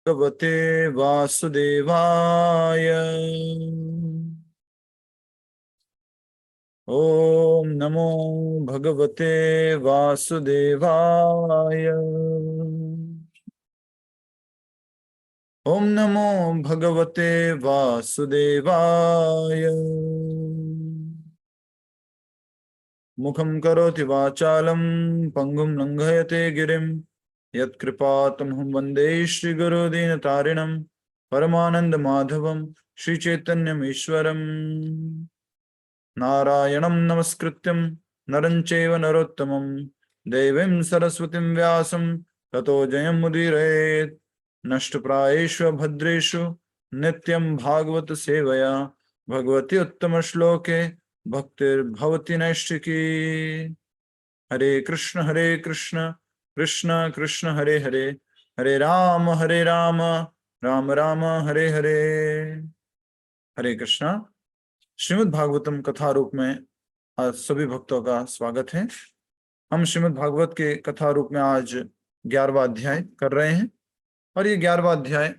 भगवते वासुदेवाय। ओम नमो भगवते वासुदेवाय। ओम नमो भगवते वासुदेवाय। मुखं करोति वाचालं पंगुं लंघयते गिरिं यत्कृपातमहं वन्दे श्रीगुरुदीनतारिणं परमानन्दमाधवं श्रीचैतन्यमीश्वरम्। नारायणं नमस्कृत्यं नरं चैव नरोत्तमं देवीं सरस्वतीं व्यासं ततो जयमुदीरयेत्। नष्टप्रायेषु भद्रेषु नित्यं भागवत सेवया भगवती उत्तमश्लोके भक्तिर्भवति नैष्ठिकी। हरे कृष्ण कृष्ण कृष्ण हरे हरे, हरे राम राम राम हरे हरे। हरे कृष्णा। श्रीमद् भागवतम कथा रूप में आज सभी भक्तों का स्वागत है। हम श्रीमद् भागवत के कथा रूप में आज 11वां अध्याय कर रहे हैं और ये 11वां अध्याय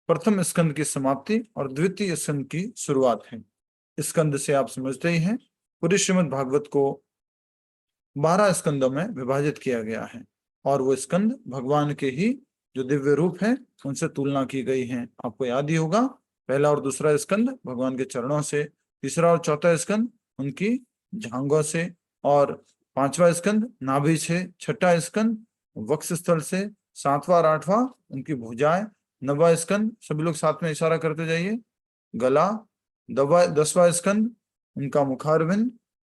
प्रथम स्कंद की समाप्ति और द्वितीय स्कंद की शुरुआत है। स्कंद से आप समझते ही हैं, पूरी श्रीमद् भागवत को 12 स्कंदों में विभाजित किया गया है और वो स्कंद भगवान के ही जो दिव्य रूप है उनसे तुलना की गई है। आपको याद ही होगा, पहला और दूसरा स्कंद भगवान के चरणों से, तीसरा और चौथा स्कंद उनकी जांघों से, और 5वां स्कंद नाभि से, छठा स्कंद वक्षस्थल से, 7वां और 8वां उनकी भुजाएं, 9वां स्कंद सभी लोग साथ में इशारा करते जाइए गला, 10वां स्कंद उनका मुखारविंद,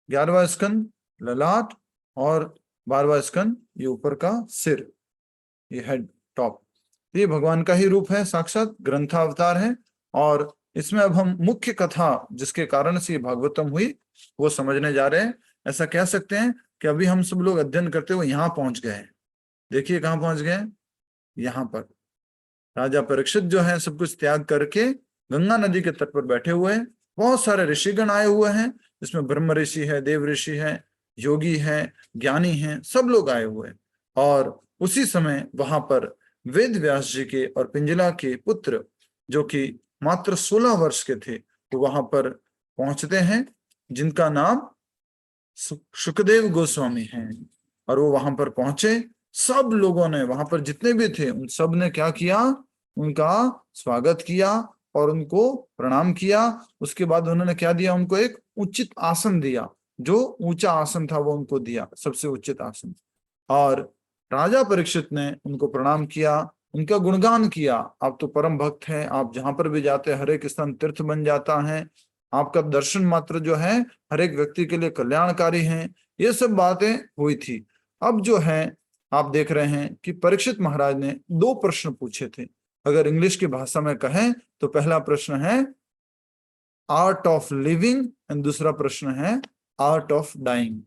11वां स्कंद ललाट और 12वां स्कंद ये ऊपर का सिर, ये हेड टॉप। ये भगवान का ही रूप है, साक्षात ग्रंथावतार है। और इसमें अब हम मुख्य कथा जिसके कारण से ये भागवतम हुई वो समझने जा रहे हैं। ऐसा कह सकते हैं कि अभी हम सब लोग अध्ययन करते हुए यहाँ पहुंच गए हैं। देखिए कहाँ पहुंच गए, यहाँ पर राजा परीक्षित जो है सब कुछ त्याग करके गंगा नदी के तट पर बैठे हुए हैं। बहुत सारे ऋषिगण आए हुए हैं, जिसमें ब्रह्म ऋषि है, देव ऋषि है, योगी हैं, ज्ञानी हैं, सब लोग आए हुए हैं। और उसी समय वहां पर वेद व्यास जी के और पिंजला के पुत्र जो कि मात्र 16 वर्ष के थे तो वहां पर पहुंचते हैं, जिनका नाम सुखदेव गोस्वामी हैं। और वो वहां पर पहुंचे, सब लोगों ने वहां पर जितने भी थे उन सब ने क्या किया, उनका स्वागत किया और उनको प्रणाम किया। उसके बाद उन्होंने क्या दिया, उनको एक उचित आसन दिया, जो ऊंचा आसन था वो उनको दिया, सबसे उचित आसन। और राजा परीक्षित ने उनको प्रणाम किया, उनका गुणगान किया। आप तो परम भक्त हैं, आप जहां पर भी जाते हैं हर एक स्थान तीर्थ बन जाता है, आपका दर्शन मात्र जो है हर एक व्यक्ति के लिए कल्याणकारी है। ये सब बातें हुई थी। अब जो है आप देख रहे हैं कि परीक्षित महाराज ने 2 प्रश्न पूछे थे। अगर इंग्लिश की भाषा में कहें तो पहला प्रश्न है आर्ट ऑफ लिविंग एंड दूसरा प्रश्न है आर्ट ऑफ डाइंग।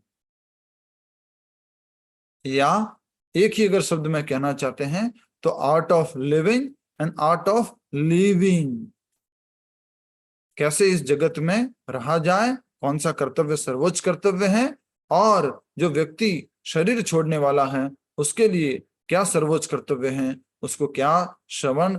या एक ही अगर शब्द में कहना चाहते हैं तो art of living and art of living. कैसे इस जगत में रहा जाए, कौन सा कर्तव्य सर्वोच्च कर्तव्य है, और जो व्यक्ति शरीर छोड़ने वाला है उसके लिए क्या सर्वोच्च कर्तव्य है, उसको क्या श्रवण,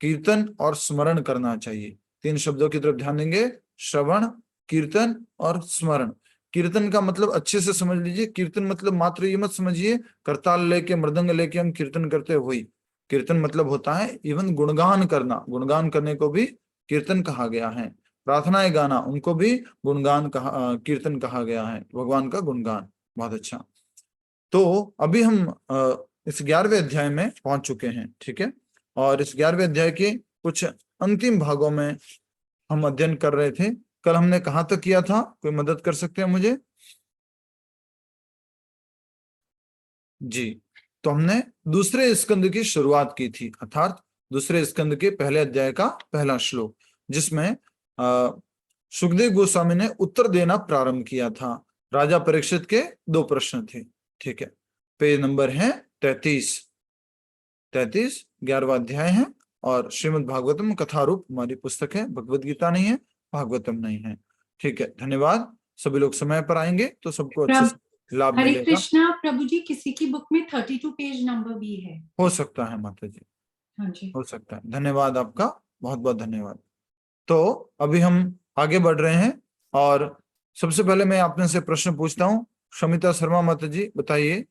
कीर्तन और स्मरण करना चाहिए। 3 शब्दों की तरफ ध्यान देंगे, श्रवण, कीर्तन और स्मरण। कीर्तन का मतलब अच्छे से समझ लीजिए, कीर्तन मतलब मात्र ये मत समझिए करताल लेके मृदंग लेके हम कीर्तन करते हुए। कीर्तन मतलब होता है इवन गुणगान करना, गुणगान करने को भी कीर्तन कहा गया है। प्रार्थनाएं गाना, उनको भी गुणगान कहा, कीर्तन कहा गया है, भगवान का गुणगान। बहुत अच्छा। तो अभी हम इस 11वें अध्याय में पहुंच चुके हैं, ठीक है। और इस 11वें अध्याय के कुछ अंतिम भागों में हम अध्ययन कर रहे थे। कल हमने कहाँ तक किया था, कोई मदद कर सकते हैं मुझे जी? तो हमने दूसरे स्कंद की शुरुआत की थी, अर्थात दूसरे स्कंद के पहले अध्याय का पहला श्लोक, जिसमें सुखदेव गोस्वामी ने उत्तर देना प्रारंभ किया था। राजा परीक्षित के 2 प्रश्न थे, ठीक है। पेज नंबर है 33। 11वां अध्याय है और श्रीमद् भागवतम कथा रूप हमारी पुस्तक है, भगवद गीता नहीं है, भागवतम नहीं है, ठीक है। धन्यवाद। सभी लोग समय पर आएंगे तो सबको अच्छे से लाभ हरे मिलेगा। कृष्णा प्रभु जी, किसी की बुक में 32 पेज नंबर भी है। हो सकता है माता जी, हाँ जी, हो सकता है। धन्यवाद आपका, बहुत बहुत धन्यवाद। तो अभी हम आगे बढ़ रहे हैं और सबसे पहले मैं आपने से प्रश्न पूछता हूँ। शमिता शर्मा माता जी बताइए,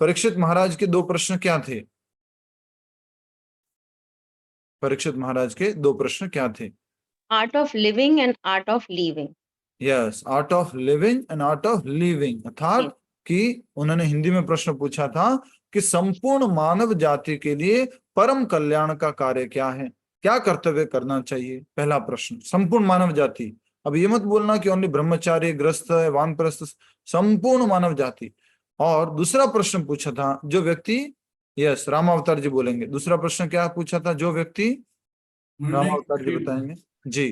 परीक्षित महाराज के 2 प्रश्न क्या थे? परीक्षित महाराज के 2 प्रश्न क्या थे? Art of living and art of leaving. Yes, art of living and art of leaving, अर्थात कि उन्होंने हिंदी में प्रश्न पूछा था कि संपूर्ण मानव जाति के लिए परम कल्याण का कार्य क्या है, क्या कर्तव्य करना चाहिए। पहला प्रश्न, संपूर्ण मानव जाति। अब ये मत बोलना कि ओनली ब्रह्मचारी, गृहस्थ, वानप्रस्थ, संपूर्ण मानव जाति। और दूसरा प्रश्न पूछा था, जो व्यक्ति, यस रामावतार जी बोलेंगे, दूसरा प्रश्न क्या पूछा था? जो व्यक्ति, रामावतार जी बताएंगे जी।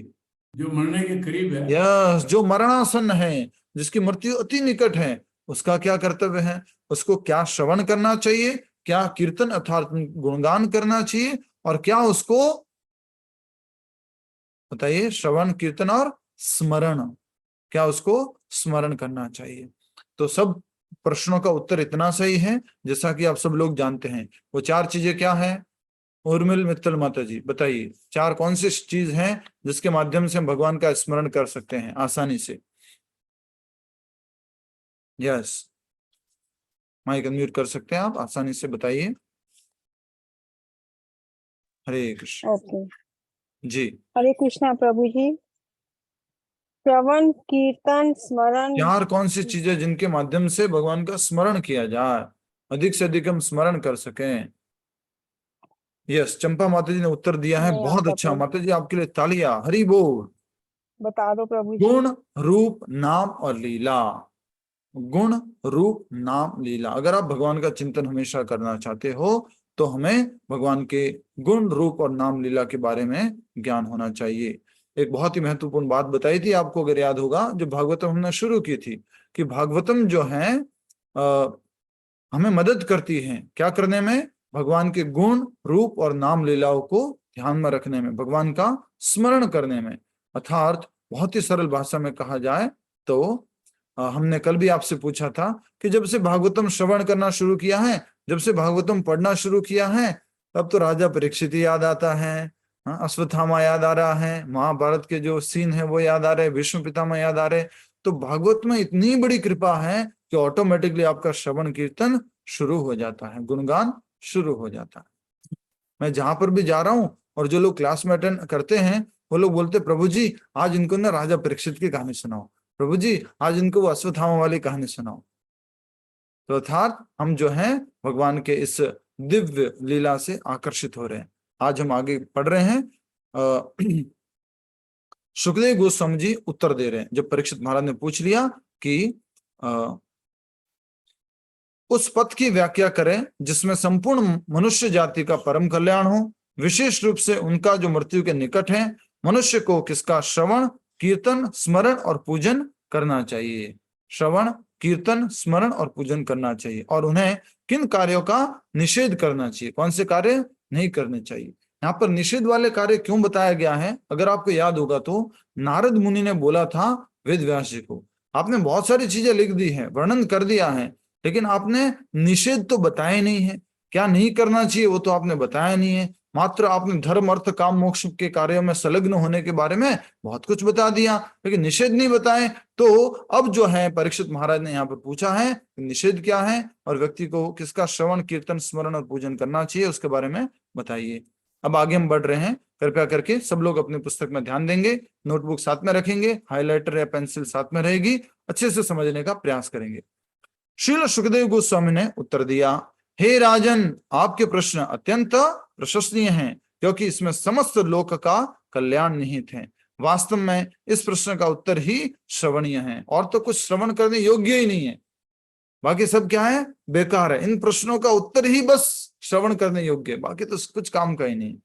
जो मरने के करीब है, यस, जो मरणासन है, जिसकी मृत्यु अति निकट है, उसका क्या कर्तव्य है? उसको क्या श्रवण करना चाहिए, क्या कीर्तन अर्थात गुणगान करना चाहिए, और क्या उसको बताइए, श्रवण कीर्तन और स्मरण, क्या उसको स्मरण करना चाहिए। तो सब प्रश्नों का उत्तर इतना सही है जैसा कि आप सब लोग जानते हैं। वो 4 चीजें क्या है? उर्मिल मित्तल माता जी बताइए, 4 कौन सी चीज हैं जिसके माध्यम से हम भगवान का स्मरण कर सकते हैं आसानी से? यस, माइक अनम्यूट कर सकते हैं आप, आसानी से बताइए। हरे कृष्ण। ओके, जी, हरे कृष्णा प्रभु जी। श्रवण, कीर्तन, स्मरण। 4 कौन सी चीजें जिनके माध्यम से भगवान का स्मरण किया जाए, अधिक से अधिक हम स्मरण कर सकें। यस, चंपा माता जी ने उत्तर दिया है, नहीं बहुत आता अच्छा प्रभु, माता जी, आपके लिए तालियां। हरि बोल। बता दो प्रभु जी। गुण, रूप, नाम और लीला। गुण, रूप, नाम, लीला। अगर आप भगवान का चिंतन हमेशा करना चाहते हो तो हमें भगवान के गुण, रूप और नाम, लीला के बारे में ज्ञान होना चाहिए। एक बहुत ही महत्वपूर्ण बात बताई थी आपको, अगर याद होगा, जो भागवतम हमने शुरू की थी, कि भागवतम जो है हमें मदद करती है क्या करने में? भगवान के गुण, रूप और नाम, लीलाओं को ध्यान में रखने में, भगवान का स्मरण करने में। अर्थात बहुत ही सरल भाषा में कहा जाए तो हमने कल भी आपसे पूछा था कि जब से भागवतम श्रवण करना शुरू किया है, जब से भागवतम पढ़ना शुरू किया है, तब तो राजा परीक्षित याद आता है, अश्वत्थामा याद आ रहा है, महाभारत के जो सीन है वो याद आ रहे, भीष्म पितामह याद आ रहे। तो भागवत में इतनी बड़ी कृपा है कि ऑटोमेटिकली आपका श्रवण कीर्तन शुरू हो जाता है, गुणगान शुरू हो जाता है। मैं जहां पर भी जा रहा हूँ और जो लोग क्लास में अटेंड करते हैं वो लोग बोलते, प्रभु जी आज इनको ना राजा परीक्षित की कहानी सुनाओ, प्रभु जी आज इनको वो अश्वत्थामा वाली कहानी सुनाओ। तो अर्थात हम जो हैं भगवान के इस दिव्य लीला से आकर्षित हो रहे हैं। आज हम आगे पढ़ रहे हैं। सुखदेव गोस्वामी जी उत्तर दे रहे हैं। जब परीक्षित महाराज ने पूछ लिया कि उस पथ की व्याख्या करें जिसमें संपूर्ण मनुष्य जाति का परम कल्याण हो, विशेष रूप से उनका जो मृत्यु के निकट है, मनुष्य को किसका श्रवण, कीर्तन, स्मरण और पूजन करना चाहिए। श्रवण, कीर्तन, स्मरण और पूजन करना चाहिए, और उन्हें किन कार्यों का निषेध करना चाहिए, कौन से कार्य नहीं करने चाहिए। यहाँ पर निषेध वाले कार्य क्यों बताया गया है? अगर आपको याद होगा तो नारद मुनि ने बोला था वेद व्यास जी को, आपने बहुत सारी चीजें लिख दी है, वर्णन कर दिया है, लेकिन आपने निषेध तो बताया नहीं है, क्या नहीं करना चाहिए वो तो आपने बताया नहीं है। मात्र आपने धर्म, अर्थ, काम, मोक्ष के कार्यों में संलग्न होने के बारे में बहुत कुछ बता दिया, लेकिन निषेध नहीं बताए। तो अब जो है परीक्षित महाराज ने यहाँ पर पूछा है निषेध क्या है और व्यक्ति को किसका श्रवण, कीर्तन, स्मरण और पूजन करना चाहिए, उसके बारे में बताइए। अब आगे हम बढ़ रहे हैं। कृपया करके सब लोग अपनी पुस्तक में ध्यान देंगे, नोटबुक साथ में रखेंगे, हाईलाइटर या पेंसिल साथ में रहेगी, अच्छे से समझने का प्रयास करेंगे। श्रील सुखदेव गोस्वामी ने उत्तर दिया, हे राजन, आपके प्रश्न अत्यंत प्रशंसनीय हैं, क्योंकि इसमें समस्त लोक का कल्याण निहित है। वास्तव में इस प्रश्न का उत्तर ही श्रवणीय है, और तो कुछ श्रवण करने योग्य ही नहीं है, बाकी सब क्या है, बेकार है। इन प्रश्नों का उत्तर ही बस श्रवण करने योग्य है, बाकी तो कुछ काम का ही नहीं।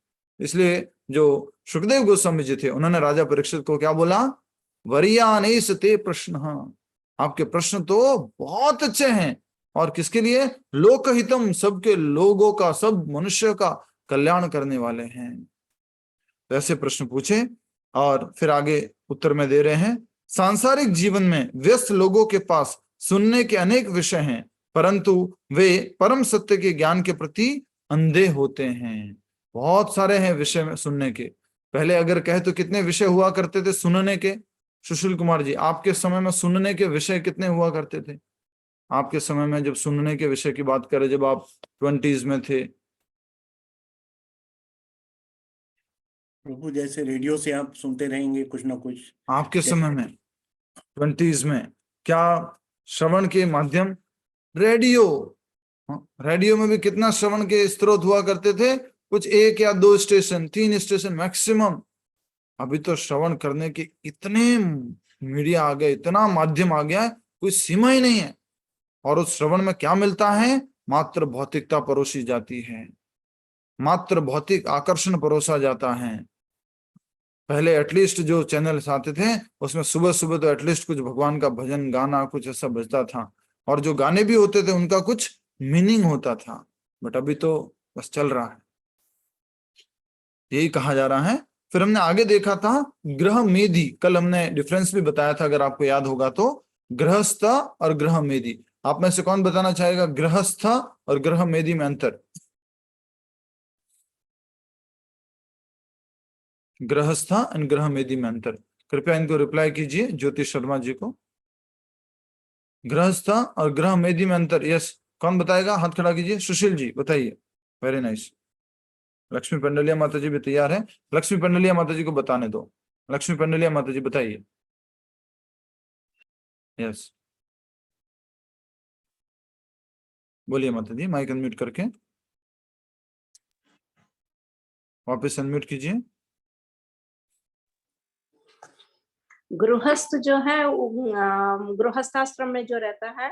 इसलिए जो सुखदेव गोस्वामी जी थे उन्होंने राजा परीक्षित को क्या बोला, वरीयानेश ते प्रश्न, आपके प्रश्न तो बहुत अच्छे हैं, और किसके लिए? लोकहितम, सबके लोगों का, सब मनुष्य का कल्याण करने वाले हैं। ऐसे प्रश्न पूछे और फिर आगे उत्तर में दे रहे हैं, सांसारिक जीवन में व्यस्त लोगों के पास सुनने के अनेक विषय हैं, परंतु वे परम सत्य के ज्ञान के प्रति अंधे होते हैं। बहुत सारे हैं विषय में सुनने के। पहले अगर कहे तो कितने विषय हुआ करते थे सुनने के? सुशील कुमार जी, आपके समय में सुनने के विषय कितने हुआ करते थे? आपके समय में जब सुनने के विषय की बात करें, जब आप 20s में थे। प्रभु जैसे रेडियो से आप सुनते रहेंगे कुछ ना कुछ। आपके समय में 20s में क्या श्रवण के माध्यम? रेडियो। रेडियो में भी कितना श्रवण के स्रोत हुआ करते थे? कुछ 1 या 2 स्टेशन, 3 स्टेशन मैक्सिमम। अभी तो श्रवण करने के इतने मीडिया आ गए, इतना माध्यम आ गया है, कोई सीमा ही नहीं है। और उस श्रवण में क्या मिलता है? मात्र भौतिकता परोसी जाती है, मात्र भौतिक आकर्षण परोसा जाता है। पहले एटलीस्ट जो चैनल्स आते थे उसमें सुबह सुबह तो एटलीस्ट कुछ भगवान का भजन गाना कुछ ऐसा बजता था, और जो गाने भी होते थे उनका कुछ मीनिंग होता था। बट अभी तो बस चल रहा है, यही कहा जा रहा है। फिर हमने आगे देखा था ग्रह मेधी। कल हमने डिफरेंस भी बताया था, अगर आपको याद होगा तो। गृहस्थ और ग्रह मेधी, आप में से कौन बताना चाहेगा गृहस्थ और ग्रह मेधी में अंतर? गृहस्थ एंड ग्रह मेधी में अंतर, कृपया इनको रिप्लाई कीजिए ज्योति शर्मा जी को। गृहस्थ और ग्रह मेधी में अंतर, यस, कौन बताएगा? हाथ खड़ा कीजिए। सुशील जी बताइए। Very nice. लक्ष्मी पंडलिया माता जी भी तैयार है। लक्ष्मी पंडलिया माता जी को बताने दो। लक्ष्मी पंडलिया माता जी बताइए। यस, बोलिए माता जी, माइक अनम्यूट करके वापस अनम्यूट कीजिए। गृहस्थ जो है गृहस्थाश्रम में जो रहता है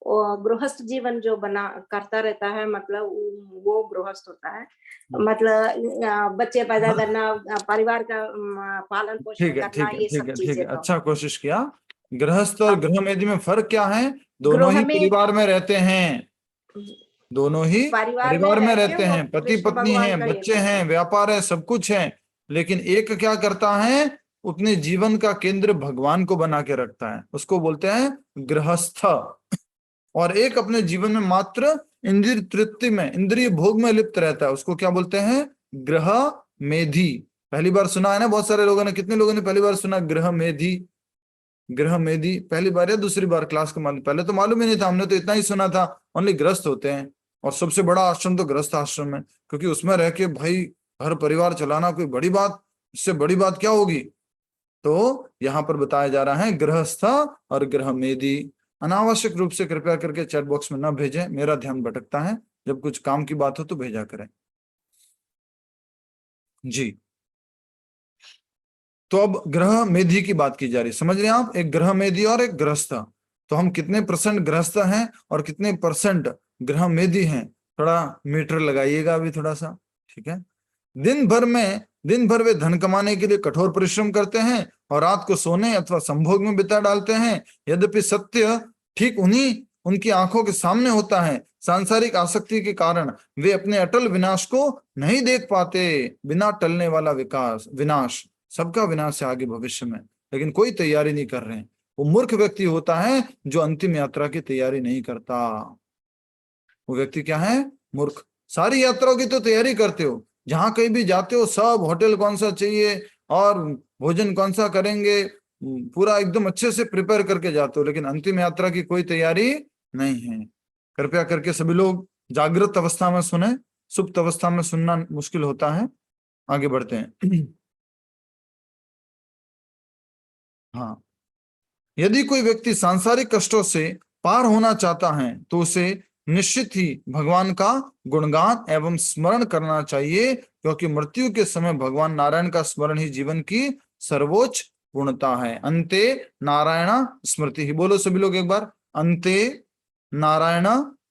वो गृहस्थ जीवन जो बना करता रहता है, मतलब वो गृहस्थ होता है। मतलब बच्चे पैदा करना, परिवार का पालन पोषण करना, ये सब चीजें। अच्छा कोशिश किया। गृहस्थ और गृह मेधी में फर्क क्या है? दोनों ही गृह में परिवार में रहते हैं, दोनों ही परिवार में रहते हैं, पति पत्नी हैं, बच्चे हैं, व्यापार है, सब कुछ है। लेकिन एक क्या करता है? अपने जीवन का केंद्र भगवान को बना के रखता है, उसको बोलते हैं गृहस्थ। और एक अपने जीवन में मात्र इंद्रिय तृप्ति में, इंद्रिय भोग में लिप्त रहता है, उसको क्या बोलते हैं? गृह मेधी। पहली बार सुना है ना बहुत सारे लोगों ने? कितने लोगों ने पहली बार सुना गृह मेधी? गृह मेधी पहली बार या दूसरी बार क्लास के माध्यम? पहले तो मालूम ही नहीं था, हमने तो इतना ही सुना था ओनली गृहस्थ होते हैं, और सबसे बड़ा आश्रम तो गृहस्थ आश्रम है, क्योंकि उसमें रह के भाई घर परिवार चलाना कोई बड़ी बात, इससे बड़ी बात क्या होगी? तो यहाँ पर बताया जा रहा है गृहस्थ और गृह मेधी। अनावश्यक रूप से कृपया करके चैट बॉक्स में ना भेजें, मेरा ध्यान भटकता है। जब कुछ काम की बात हो तो भेजा करें जी। तो अब ग्रह मेधी की बात की जा रही, समझ रहे हैं आप? एक ग्रह मेधी और एक गृहस्थ। तो हम कितने % गृहस्थ हैं और कितने % ग्रह मेधी हैं? थोड़ा मीटर लगाइएगा अभी थोड़ा सा, ठीक है? दिन भर वे धन कमाने के लिए कठोर परिश्रम करते हैं और रात को सोने अथवा संभोग में बिता डालते हैं। यद्यपि सत्य ठीक उनकी आंखों के सामने होता है, सांसारिक आसक्ति के कारण वे अपने अटल विनाश को नहीं देख पाते। बिना टलने वाला विनाश, सबका विनाश है आगे भविष्य में, लेकिन कोई तैयारी नहीं कर रहे हैं। वो मूर्ख व्यक्ति होता है जो अंतिम यात्रा की तैयारी नहीं करता। वो व्यक्ति क्या है? मूर्ख। सारी यात्राओं की तो तैयारी करते हो, जहां कहीं भी जाते हो सब होटल कौन सा चाहिए और भोजन कौन सा करेंगे, पूरा एकदम अच्छे से प्रिपेयर करके जाते हो, लेकिन अंतिम यात्रा की कोई तैयारी नहीं है। कृपया करके सभी लोग जागृत अवस्था में सुने, सुप्त अवस्था में सुनना मुश्किल होता है। आगे बढ़ते हैं। हाँ, यदि कोई व्यक्ति सांसारिक कष्टों से पार होना चाहता है तो उसे निश्चित ही भगवान का गुणगान एवं स्मरण करना चाहिए, क्योंकि मृत्यु के समय भगवान नारायण का स्मरण ही जीवन की सर्वोच्च पूर्णता है। अंते नारायण स्मृति ही। बोलो सभी लोग एक बार, अंते नारायण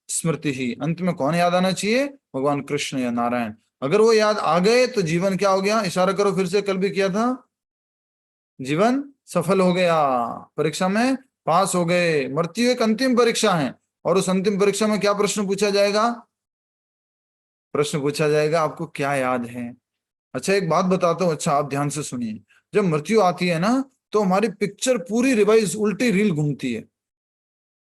स्मृति ही। अंत में कौन याद आना चाहिए? भगवान कृष्ण या नारायण। अगर वो याद आ गए तो जीवन क्या हो गया? इशारा करो फिर से, कल भी किया था। जीवन सफल हो गया, परीक्षा में पास हो गए। मृत्यु एक अंतिम परीक्षा है, और उस अंतिम परीक्षा में क्या प्रश्न पूछा जाएगा? प्रश्न पूछा जाएगा आपको क्या याद है। अच्छा एक बात बताता हूँ, अच्छा आप ध्यान से सुनिए। जब मृत्यु आती है ना तो हमारी पिक्चर पूरी रिवाइज उल्टी रील घूमती है।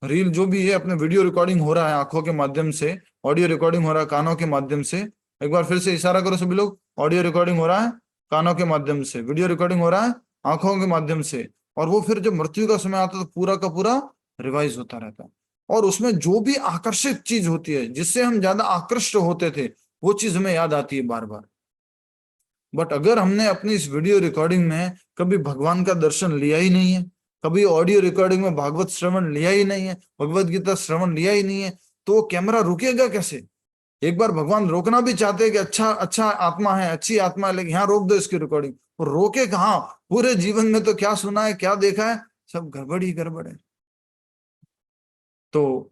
रील जो भी है, अपने वीडियो रिकॉर्डिंग हो रहा है आंखों के माध्यम से, ऑडियो रिकॉर्डिंग हो रहा है कानों के माध्यम से। एक बार फिर से इशारा करो सभी लोग, ऑडियो रिकॉर्डिंग हो रहा है कानों के माध्यम से, वीडियो रिकॉर्डिंग हो रहा है आंखों के माध्यम से, और वो फिर जब मृत्यु का समय आता है तो पूरा का पूरा रिवाइज होता रहता है। और उसमें जो भी आकर्षित चीज होती है, जिससे हम ज्यादा आकृष्ट होते थे, वो चीज हमें याद आती है बार बार। बट अगर हमने अपनी इस वीडियो रिकॉर्डिंग में कभी भगवान का दर्शन लिया ही नहीं है, कभी ऑडियो रिकॉर्डिंग में भागवत श्रवण लिया ही नहीं है, भगवत गीता श्रवण लिया ही नहीं है, तो वो कैमरा रुकेगा कैसे? एक बार भगवान रोकना भी चाहते हैं कि अच्छा आत्मा है, अच्छी आत्मा है, लेकिन यहाँ रोक दो इसकी रिकॉर्डिंग, वो रोके कहाँ? पूरे जीवन में तो क्या सुना है, क्या देखा है, सब गड़बड़ ही गड़बड़ है। तो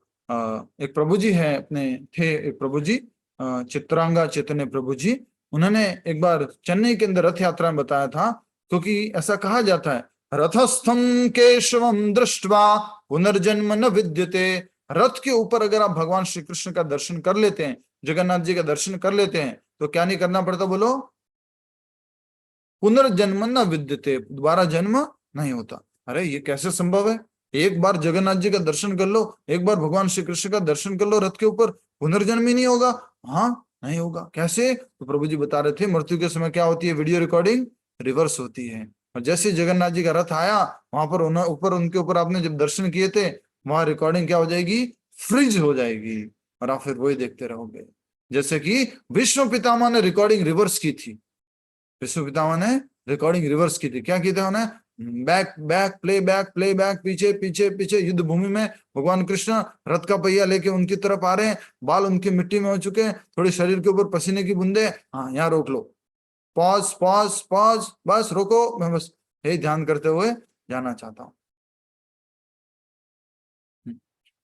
एक प्रभु जी है, एक प्रभु जी चित्रांगा चैतन्य प्रभु जी, उन्होंने एक बार चेन्नई के अंदर रथ यात्रा में बताया था, क्योंकि ऐसा कहा जाता है, रथस्थम केशवम दृष्ट्वा पुनर्जन्म न विद्यते। रथ के ऊपर अगर आप भगवान श्री कृष्ण का दर्शन कर लेते हैं, जगन्नाथ जी का दर्शन कर लेते हैं, तो क्या नहीं करना पड़ता? बोलो, पुनर्जन्म न विद्यते, दोबारा जन्म नहीं होता। अरे ये कैसे संभव है? एक बार जगन्नाथ जी का दर्शन कर लो, एक बार भगवान श्री कृष्ण का दर्शन कर लो रथ के ऊपर, पुनर्जन्म ही नहीं होगा? हाँ, नहीं होगा। कैसे? तो प्रभु जी बता रहे थे, मृत्यु के समय क्या होती है? वीडियो रिकॉर्डिंग रिवर्स होती है। और जैसे जगन्नाथ जी का रथ आया, वहां पर उनके ऊपर आपने जब दर्शन किए थे, वहां रिकॉर्डिंग क्या हो जाएगी? फ्रीज हो जाएगी, और आप फिर वही देखते रहोगे। जैसे कि विष्णु पितामह ने रिकॉर्डिंग रिवर्स की थी, विष्णु पितामह ने रिकॉर्डिंग रिवर्स की थी। क्या की थी उन्हें? बैक बैक प्ले बैक, पीछे पीछे पीछे। युद्ध भूमि में भगवान कृष्ण रथ का पहिया लेके उनकी तरफ आ रहे हैं, बाल उनकी मिट्टी में हो चुके हैं, थोड़ी शरीर के ऊपर पसीने की बूंदे। हाँ, यहाँ रोक लो, पॉज पॉज पॉज, बस रोको, मैं बस यही ध्यान करते हुए जाना चाहता हूं।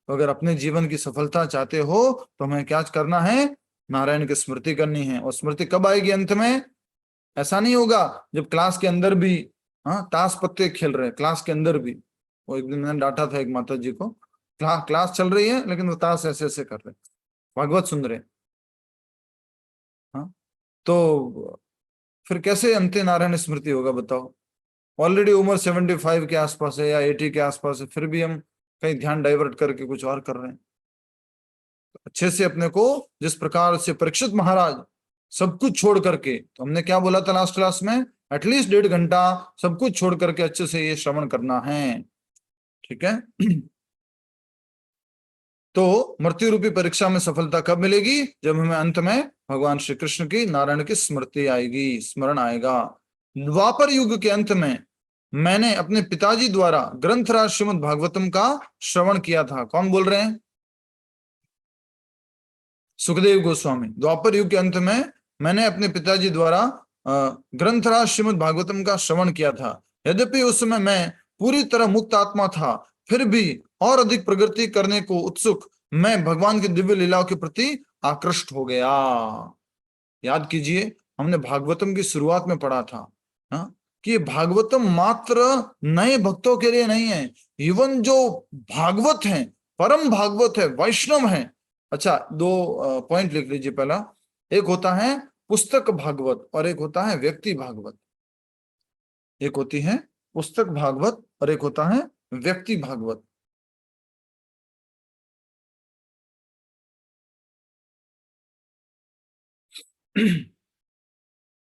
तो अगर अपने जीवन की सफलता चाहते हो तो हमें क्या करना है? नारायण की स्मृति करनी है। और स्मृति कब आएगी? अंत में। ऐसा नहीं होगा जब क्लास के अंदर भी ताश पत्ते खेल रहे हैं, क्लास के अंदर भी। वो एक दिन मैंने डांटा था एक माता जी को, क्लास चल रही है लेकिन वो ताश ऐसे ऐसे कर रहे, भागवत सुन रहे। हाँ, तो फिर कैसे अंत्य नारायण स्मृति होगा बताओ? ऑलरेडी उम्र 75 के आसपास है या 80 के आसपास है, फिर भी हम कहीं ध्यान डाइवर्ट करके कुछ और कर रहे हैं। अच्छे से अपने को, जिस प्रकार से परीक्षित महाराज सब कुछ छोड़ करके, तो हमने क्या बोला था लास्ट क्लास में? एटलीस्ट 1.5 घंटा सब कुछ छोड़ करके अच्छे से ये श्रवण करना है। ठीक है? तो मृत्यु रूपी परीक्षा में सफलता कब मिलेगी? जब हमें अंत में भगवान श्री कृष्ण की, नारायण की स्मृति आएगी, स्मरण आएगा। द्वापर युग के अंत में मैंने अपने पिताजी द्वारा ग्रंथराज श्रीमद् भागवतम का श्रवण किया था। कौन बोल रहे हैं? सुखदेव गोस्वामी। द्वापर युग के अंत में मैंने अपने पिताजी द्वारा ग्रंथराज श्रीमद् भागवतम का श्रवण किया था। यद्यपि उस समय मैं पूरी तरह मुक्त आत्मा था, फिर भी और अधिक प्रगति करने को उत्सुक मैं भगवान की दिव्य लीलाओं के प्रति आकृष्ट हो गया। याद कीजिए, हमने भागवतम की शुरुआत में पढ़ा था कि भागवतम मात्र नए भक्तों के लिए नहीं है। इवन जो भागवत हैं, परम भागवत है, वैष्णव हैं। अच्छा, 2 पॉइंट लिख लीजिए। पहला, एक होता है पुस्तक भागवत और एक होता है व्यक्ति भागवत। एक होती है पुस्तक भागवत और एक होता है व्यक्ति भागवत।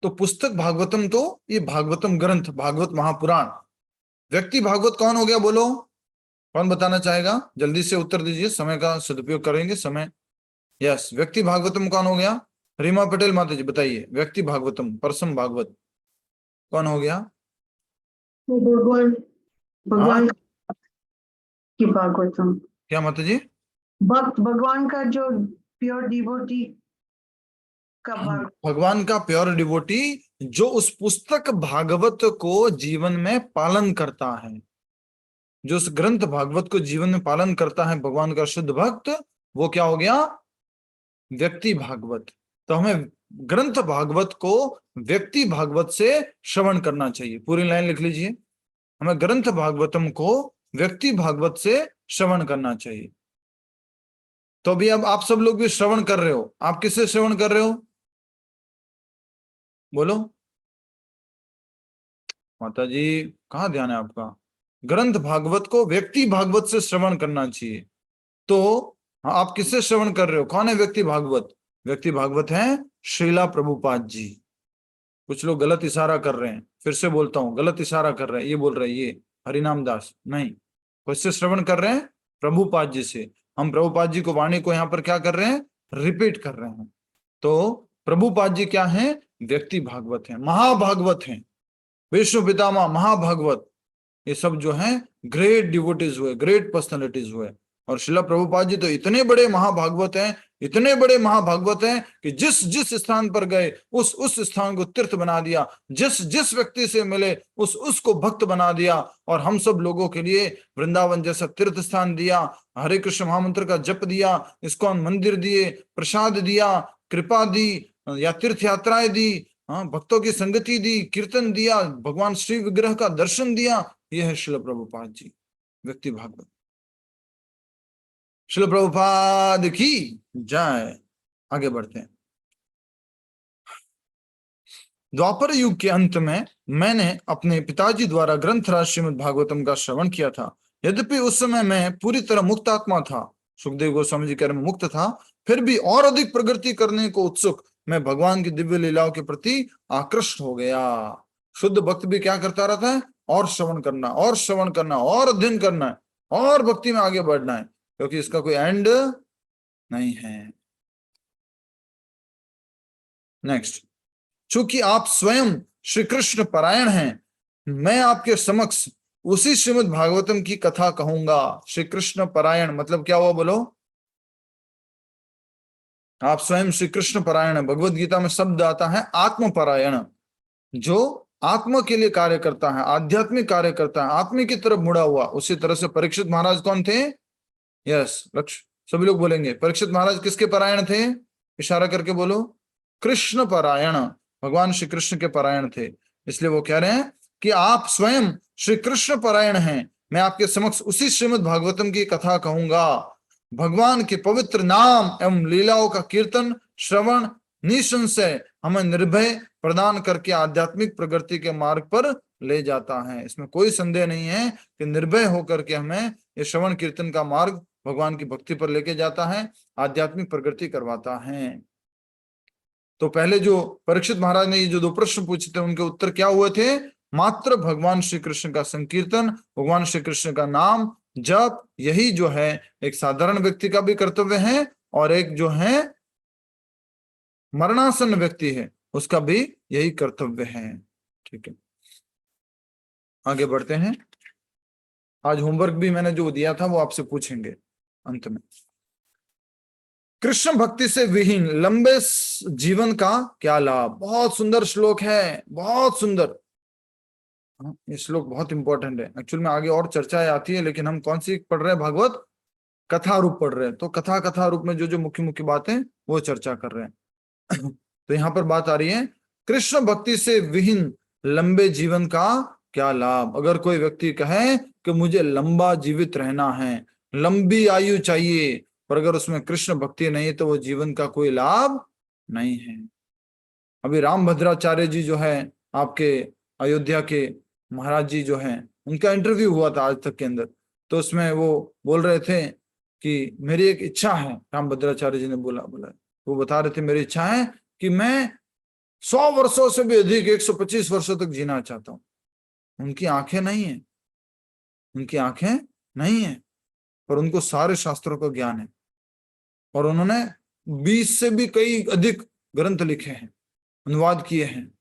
तो पुस्तक भागवतम तो ये भागवतम ग्रंथ, भागवत महापुराण। व्यक्ति भागवत कौन हो गया? बोलो, कौन बताना चाहेगा? जल्दी से उत्तर दीजिए, समय का सदुपयोग करेंगे। समय। यस, व्यक्ति भागवतम कौन हो गया? रीमा पटेल माता जी बताइए, व्यक्ति भागवतम, परसम भागवत कौन हो गया? भगवान की भागवतम। क्या माता जी? भक्त भगवान का जो प्योर डिवोटी का भगवान का प्योर डिवोटी जो उस पुस्तक भागवत को जीवन में पालन करता है, जो उस ग्रंथ भागवत को जीवन में पालन करता है, भगवान का शुद्ध भक्त, वो क्या हो गया? व्यक्ति भागवत। तो हमें ग्रंथ भागवत को व्यक्ति भागवत से श्रवण करना चाहिए। पूरी लाइन लिख लीजिए, हमें ग्रंथ भागवतम को व्यक्ति भागवत से श्रवण करना चाहिए। तो अभी अब आप सब लोग भी श्रवण कर रहे हो, आप किससे श्रवण कर रहे हो? बोलो माता जी, कहाँ ध्यान है आपका? ग्रंथ भागवत को व्यक्ति भागवत से श्रवण करना चाहिए। तो आप किससे श्रवण कर रहे हो? कौन है व्यक्ति भागवत? व्यक्ति भागवत है श्रीला प्रभुपाद जी। कुछ लोग गलत इशारा कर रहे हैं, फिर से बोलता हूं, गलत इशारा कर रहे हैं, ये बोल रहे हैं ये हरिनाम दास नहीं, किससे श्रवण कर रहे हैं? प्रभुपाद जी से। हम प्रभुपाद जी को वाणी को यहाँ पर क्या कर रहे हैं? रिपीट कर रहे हैं। तो प्रभुपाद जी क्या हैं? व्यक्ति भागवत हैं, महाभागवत हैं, विष्णु पितामह महाभागवत, ये सब जो हैं ग्रेट डिवोटीज हुए, ग्रेट पर्सनालिटीज हुए। और श्रीला प्रभुपाद जी तो इतने बड़े महाभागवत हैं, इतने बड़े महाभागवत हैं कि जिस जिस स्थान पर गए उस स्थान को तीर्थ बना दिया, जिस जिस व्यक्ति से मिले उसको भक्त बना दिया, और हम सब लोगों के लिए वृंदावन जैसा तीर्थ स्थान दिया, हरे कृष्ण महामंत्र का जप दिया, इस्कॉन मंदिर दिए, प्रसाद दिया, कृपा दी, या तीर्थ यात्राएं दी, भक्तों की संगति दी, कीर्तन दिया, भगवान श्री विग्रह का दर्शन दिया। यह है श्रील प्रभुपाद जी, व्यक्ति भागवत। श्रील प्रभुपाद की जय। आगे बढ़ते हैं। द्वापर युग के अंत में मैंने अपने पिताजी द्वारा ग्रंथराज श्रीमद् भागवतम का श्रवण किया था। यद्यपि उस समय मैं पूरी तरह मुक्त आत्मा था, सुखदेव गोस्वामी जी कह रहे हैं मुक्त था, फिर भी और अधिक प्रगति करने को उत्सुक मैं भगवान की दिव्य लीलाओं के प्रति आकृष्ट हो गया। शुद्ध भक्त भी क्या करता रहता है? और श्रवण करना, और श्रवण करना, और अध्ययन करना है, और भक्ति में आगे बढ़ना है, क्योंकि इसका कोई एंड नहीं है। नेक्स्ट, चूंकि आप स्वयं श्री कृष्ण परायण हैं, मैं आपके समक्ष उसी श्रीमद् भागवतम की कथा कहूंगा। श्री कृष्ण परायण मतलब क्या हुआ? बोलो। आप स्वयं श्री कृष्ण परायण है। भगवत गीता में शब्द आता है आत्म परायण, जो आत्मा के लिए कार्य करता है, आध्यात्मिक कार्य करता है, आत्मा की तरफ मुड़ा हुआ। उसी तरह से परीक्षित महाराज कौन थे? यस, लक्ष्य सभी लोग बोलेंगे। परीक्षित महाराज किसके परायण थे? इशारा करके बोलो। कृष्ण परायण, भगवान श्री कृष्ण के परायण थे। इसलिए वो कह रहे हैं कि आप स्वयं श्री कृष्ण परायण हैं, मैं आपके समक्ष उसी श्रीमद् भागवतम की कथा कहूंगा। भगवान के पवित्र नाम एवं लीलाओं का कीर्तन श्रवण निसंशय हमें निर्भय प्रदान करके आध्यात्मिक प्रगति के मार्ग पर ले जाता है। इसमें कोई संदेह नहीं है कि निर्भय होकर के हमें ये श्रवण कीर्तन का मार्ग भगवान की भक्ति पर लेके जाता है, आध्यात्मिक प्रगति करवाता है। तो पहले जो परीक्षित महाराज ने ये जो 2 प्रश्न पूछे थे, उनके उत्तर क्या हुए थे? मात्र भगवान श्री कृष्ण का संकीर्तन, भगवान श्री कृष्ण का नाम जप, यही जो है एक साधारण व्यक्ति का भी कर्तव्य है, और एक जो है मरणासन व्यक्ति है उसका भी यही कर्तव्य है। ठीक है, आगे बढ़ते हैं। आज होमवर्क भी मैंने जो दिया था वो आपसे पूछेंगे अंत में। कृष्ण भक्ति से विहीन लंबे जीवन का क्या लाभ? बहुत सुंदर श्लोक है, बहुत सुंदर। ये श्लोक बहुत इंपॉर्टेंट है। एक्चुअल में आगे और चर्चाएं आती है, लेकिन हम कौन सी पढ़ रहे हैं? भागवत कथा रूप पढ़ रहे हैं। तो कथा रूप में जो जो मुख्य मुख्य बातें वो चर्चा कर रहे हैं। तो यहाँ पर बात आ रही है कृष्ण भक्ति से विहीन लंबे जीवन का क्या लाभ? अगर कोई व्यक्ति कहे कि मुझे लंबा जीवित रहना है, लंबी आयु चाहिए, पर अगर उसमें कृष्ण भक्ति नहीं तो वो जीवन का कोई लाभ नहीं है। अभी रामभद्राचार्य जी जो है, आपके अयोध्या के महाराज जी जो हैं, उनका इंटरव्यू हुआ था आज तक के अंदर। तो उसमें वो बोल रहे थे कि मेरी एक इच्छा है, रामभद्राचार्य जी ने बोला वो बता रहे थे, मेरी इच्छा है कि मैं 100 वर्षों से भी अधिक 125 वर्षों तक जीना चाहता हूं। उनकी आंखें नहीं है, उनकी आंखें नहीं है, पर उनको सारे शास्त्रों का ज्ञान है, और उन्होंने 20 से भी कई अधिक ग्रंथ लिखे हैं, अनुवाद किए हैं।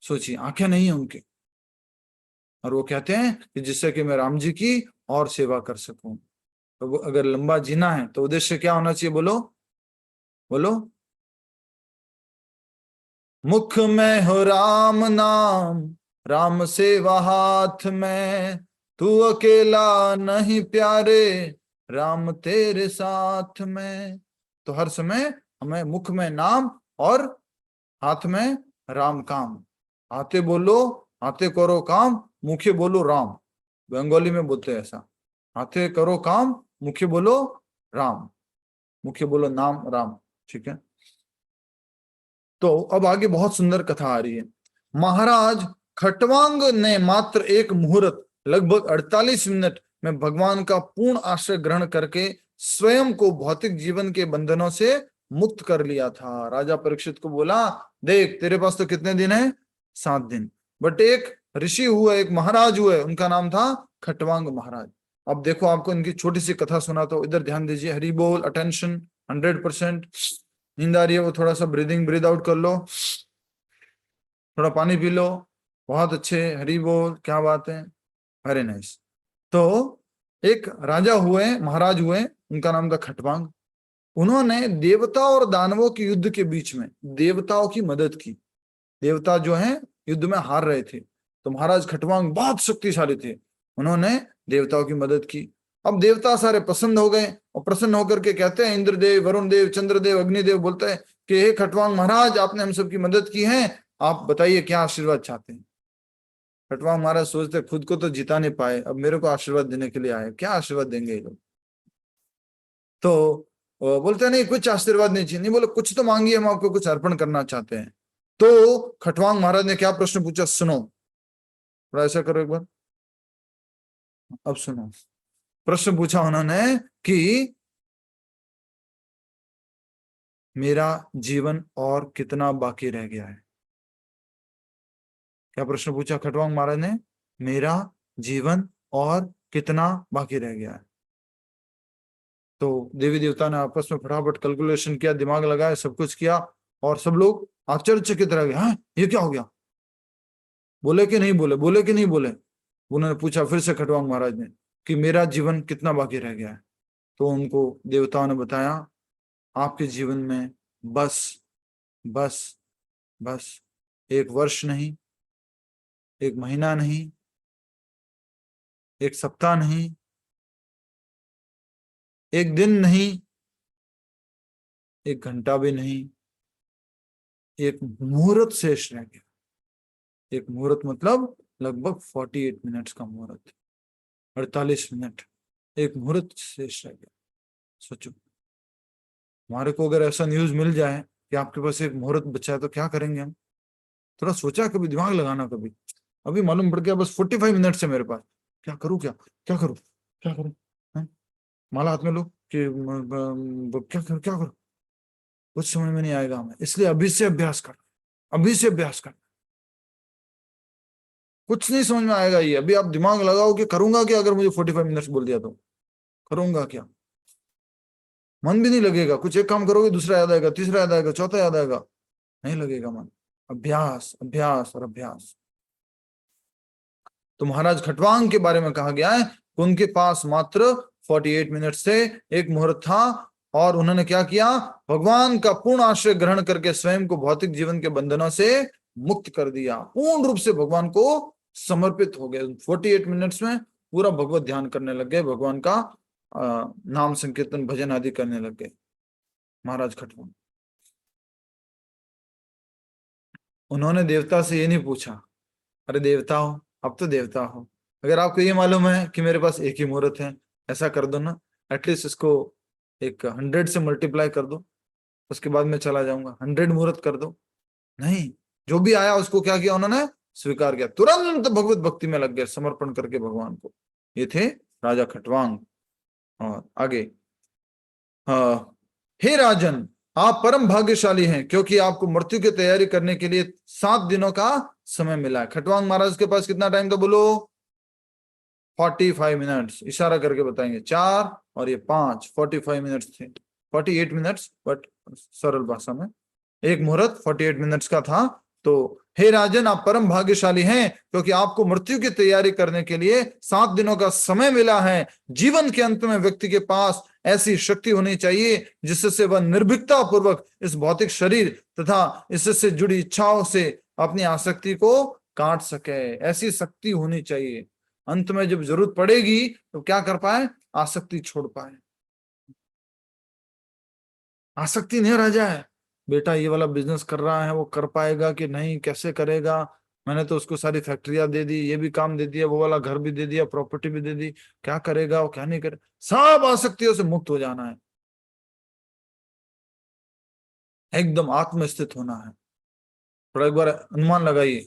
सोचिए, आंखें नहीं है उनके, और वो कहते हैं कि जिससे कि मैं राम जी की और सेवा कर सकूं। तो अगर लंबा जीना है तो उद्देश्य क्या होना चाहिए? बोलो बोलो। मुख में हो राम नाम, राम सेवा हाथ में, तू अकेला नहीं प्यारे, राम तेरे साथ में। तो हर समय हमें मुख में नाम और हाथ में राम काम। आते बोलो, आते करो काम, मुखे बोलो राम। बंगाली में बोलते हैं ऐसा, आते करो काम, मुखे बोलो राम, मुखे बोलो नाम राम। ठीक है, तो अब आगे बहुत सुंदर कथा आ रही है। महाराज खटवांग ने मात्र एक मुहूर्त लगभग 48 मिनट में भगवान का पूर्ण आश्रय ग्रहण करके स्वयं को भौतिक जीवन के बंधनों से मुक्त कर लिया था। राजा परीक्षित को बोला, देख तेरे पास तो कितने दिन है, 7 दिन, बट एक ऋषि हुए, एक महाराज हुए, उनका नाम था खटवांग महाराज। अब देखो, आपको इनकी छोटी सी कथा सुना, तो इधर ध्यान दीजिए, हरी बोल, अटेंशन 100%। नींद आ रही है वो थोड़ा सा ब्रीद आउट कर लो, थोड़ा पानी पी लो, बहुत अच्छे, हरी बोल, क्या बात है, वेरी नाइस। तो एक राजा हुए, महाराज हुए, उनका नाम था खटवांग। उन्होंने देवता और दानवों के युद्ध के बीच में देवताओं की मदद की। देवता जो हैं युद्ध में हार रहे थे, तो महाराज खटवांग बहुत शक्तिशाली थे, उन्होंने देवताओं की मदद की। अब देवता सारे प्रसन्न हो गए, और प्रसन्न होकर के कहते हैं, इंद्रदेव, वरुण देव, चंद्रदेव, अग्निदेव बोलते हैं कि हे खटवांग महाराज, आपने हम सबकी मदद की है, आप बताइए क्या आशीर्वाद चाहते हैं। खटवांग महाराज सोचते, खुद को तो जिता नहीं पाए, अब मेरे को आशीर्वाद देने के लिए आए, क्या आशीर्वाद देंगे ये लोग। तो बोलते नहीं, कुछ आशीर्वाद नहीं चाहिए, नहीं बोले कुछ तो मांगिए, हम आपको कुछ अर्पण करना चाहते हैं। तो खटवांग महाराज ने क्या प्रश्न पूछा, सुनो, थोड़ा ऐसा करो एक बार, अब सुनो। प्रश्न पूछा उन्होंने कि मेरा जीवन और कितना बाकी रह गया है। क्या प्रश्न पूछा खटवांग महाराज ने, मेरा जीवन और कितना बाकी रह गया है। तो देवी देवता ने आपस में फटाफट कैलकुलेशन किया, दिमाग लगाया, सब कुछ किया, और सब लोग आश्चर्यचकित रह गए, हाँ ये क्या हो गया, बोले कि नहीं बोले, बोले कि नहीं बोले। उन्होंने पूछा फिर से खटवांग महाराज ने कि मेरा जीवन कितना बाकी रह गया है। तो उनको देवताओं ने बताया, आपके जीवन में बस बस बस 1 वर्ष नहीं, 1 महीना नहीं, 1 सप्ताह नहीं, 1 दिन नहीं, 1 घंटा भी नहीं, 1 मुहूर्त शेष रह गया। 1 मुहूर्त मतलब लगभग 48 मिनट्स का मुहूर्त, 48 मिनट, 1 मुहूर्त शेष रह गया। सोचो, हमारे को अगर ऐसा न्यूज मिल जाए कि आपके पास 1 मुहूर्त बचा है, तो क्या करेंगे हम। थोड़ा सोचा कभी, दिमाग लगाना कभी। अभी मालूम पड़ गया बस 45 मिनट से मेरे पास, क्या करूं, क्या क्या करूं, क्या करूं, माला हाथ में लो कि क्या करूं, क्या करूं, कुछ समझ में नहीं आएगा हमें। इसलिए अभी से अभ्यास कर, अभी से अभ्यास कर, कुछ नहीं समझ में आएगा ये। अभी आप दिमाग लगाओ कि करूंगा क्या, अगर मुझे 45 मिनट्स बोल दिया तो करूंगा क्या, मन भी नहीं लगेगा। कुछ एक काम करोगे, दूसरा याद आएगा, तीसरा याद आएगा, चौथा याद आएगा, नहीं लगेगा मन। अभ्यास, अभ्यास और अभ्यास। तो महाराज खटवांग के बारे में कहा गया है, उनके पास मात्र 48 मिनट से 1 मुहूर्त था, और उन्होंने क्या किया, भगवान का पूर्ण आश्रय ग्रहण करके स्वयं को भौतिक जीवन के बंधनों से मुक्त कर दिया, पूर्ण रूप से भगवान को समर्पित हो गए। 48 मिनट्स में पूरा भगवत ध्यान करने लग गए, भगवान का नाम संकीर्तन भजन आदि करने लग गए महाराज खटवांग। उन्होंने देवता से ये नहीं पूछा, अरे देवता हो, अब तो देवता हो, अगर आपको ये मालूम है कि मेरे पास 1 ही मुहूर्त है, ऐसा कर दो ना, एटलीस्ट इसको एक 100 से मल्टीप्लाई कर दो, उसके बाद मैं चला जाऊंगा, 100 मुहूर्त कर दो। नहीं, जो भी आया उसको क्या किया उन्होंने, स्वीकार किया, तुरंत भगवत भक्ति में लग गए, समर्पण करके भगवान को। ये थे राजा खटवांग। और आगे, हे राजन, आप परम भाग्यशाली हैं, क्योंकि आपको मृत्यु की तैयारी करने के लिए 7 दिनों का समय मिला है। खटवांग महाराज के पास कितना टाइम था, बोलो 45 मिनट्स, इशारा करके बताएंगे, 4 और ये 5, 45 मिनट्स थे, 48 मिनट्स, बट सरल भाषा में 1 मुहूर्त 48 मिनट्स का था। तो हे राजन, आप परम भाग्यशाली हैं, क्योंकि आपको मृत्यु की तैयारी करने के लिए 7 दिनों का समय मिला है। जीवन के अंत में व्यक्ति के पास ऐसी शक्ति होनी चाहिए जिससे वह निर्भीकता पूर्वक इस भौतिक शरीर तथा इससे जुड़ी इच्छाओं से अपनी आसक्ति को काट सके। ऐसी शक्ति होनी चाहिए, अंत में जब जरूरत पड़ेगी तो क्या कर पाए, आसक्ति छोड़ पाए। आसक्ति नहीं रह जाए, बेटा ये वाला बिजनेस कर रहा है, वो कर पाएगा कि नहीं, कैसे करेगा, मैंने तो उसको सारी फैक्ट्रियां दे दी, ये भी काम दे दिया, वो वाला घर भी दे दिया, प्रॉपर्टी भी दे दी, क्या करेगा वो, क्या नहीं करे। सब आसक्तियों से मुक्त हो जाना है, एकदम आत्मस्थित होना है। थोड़ा एक बार अनुमान लगाइए,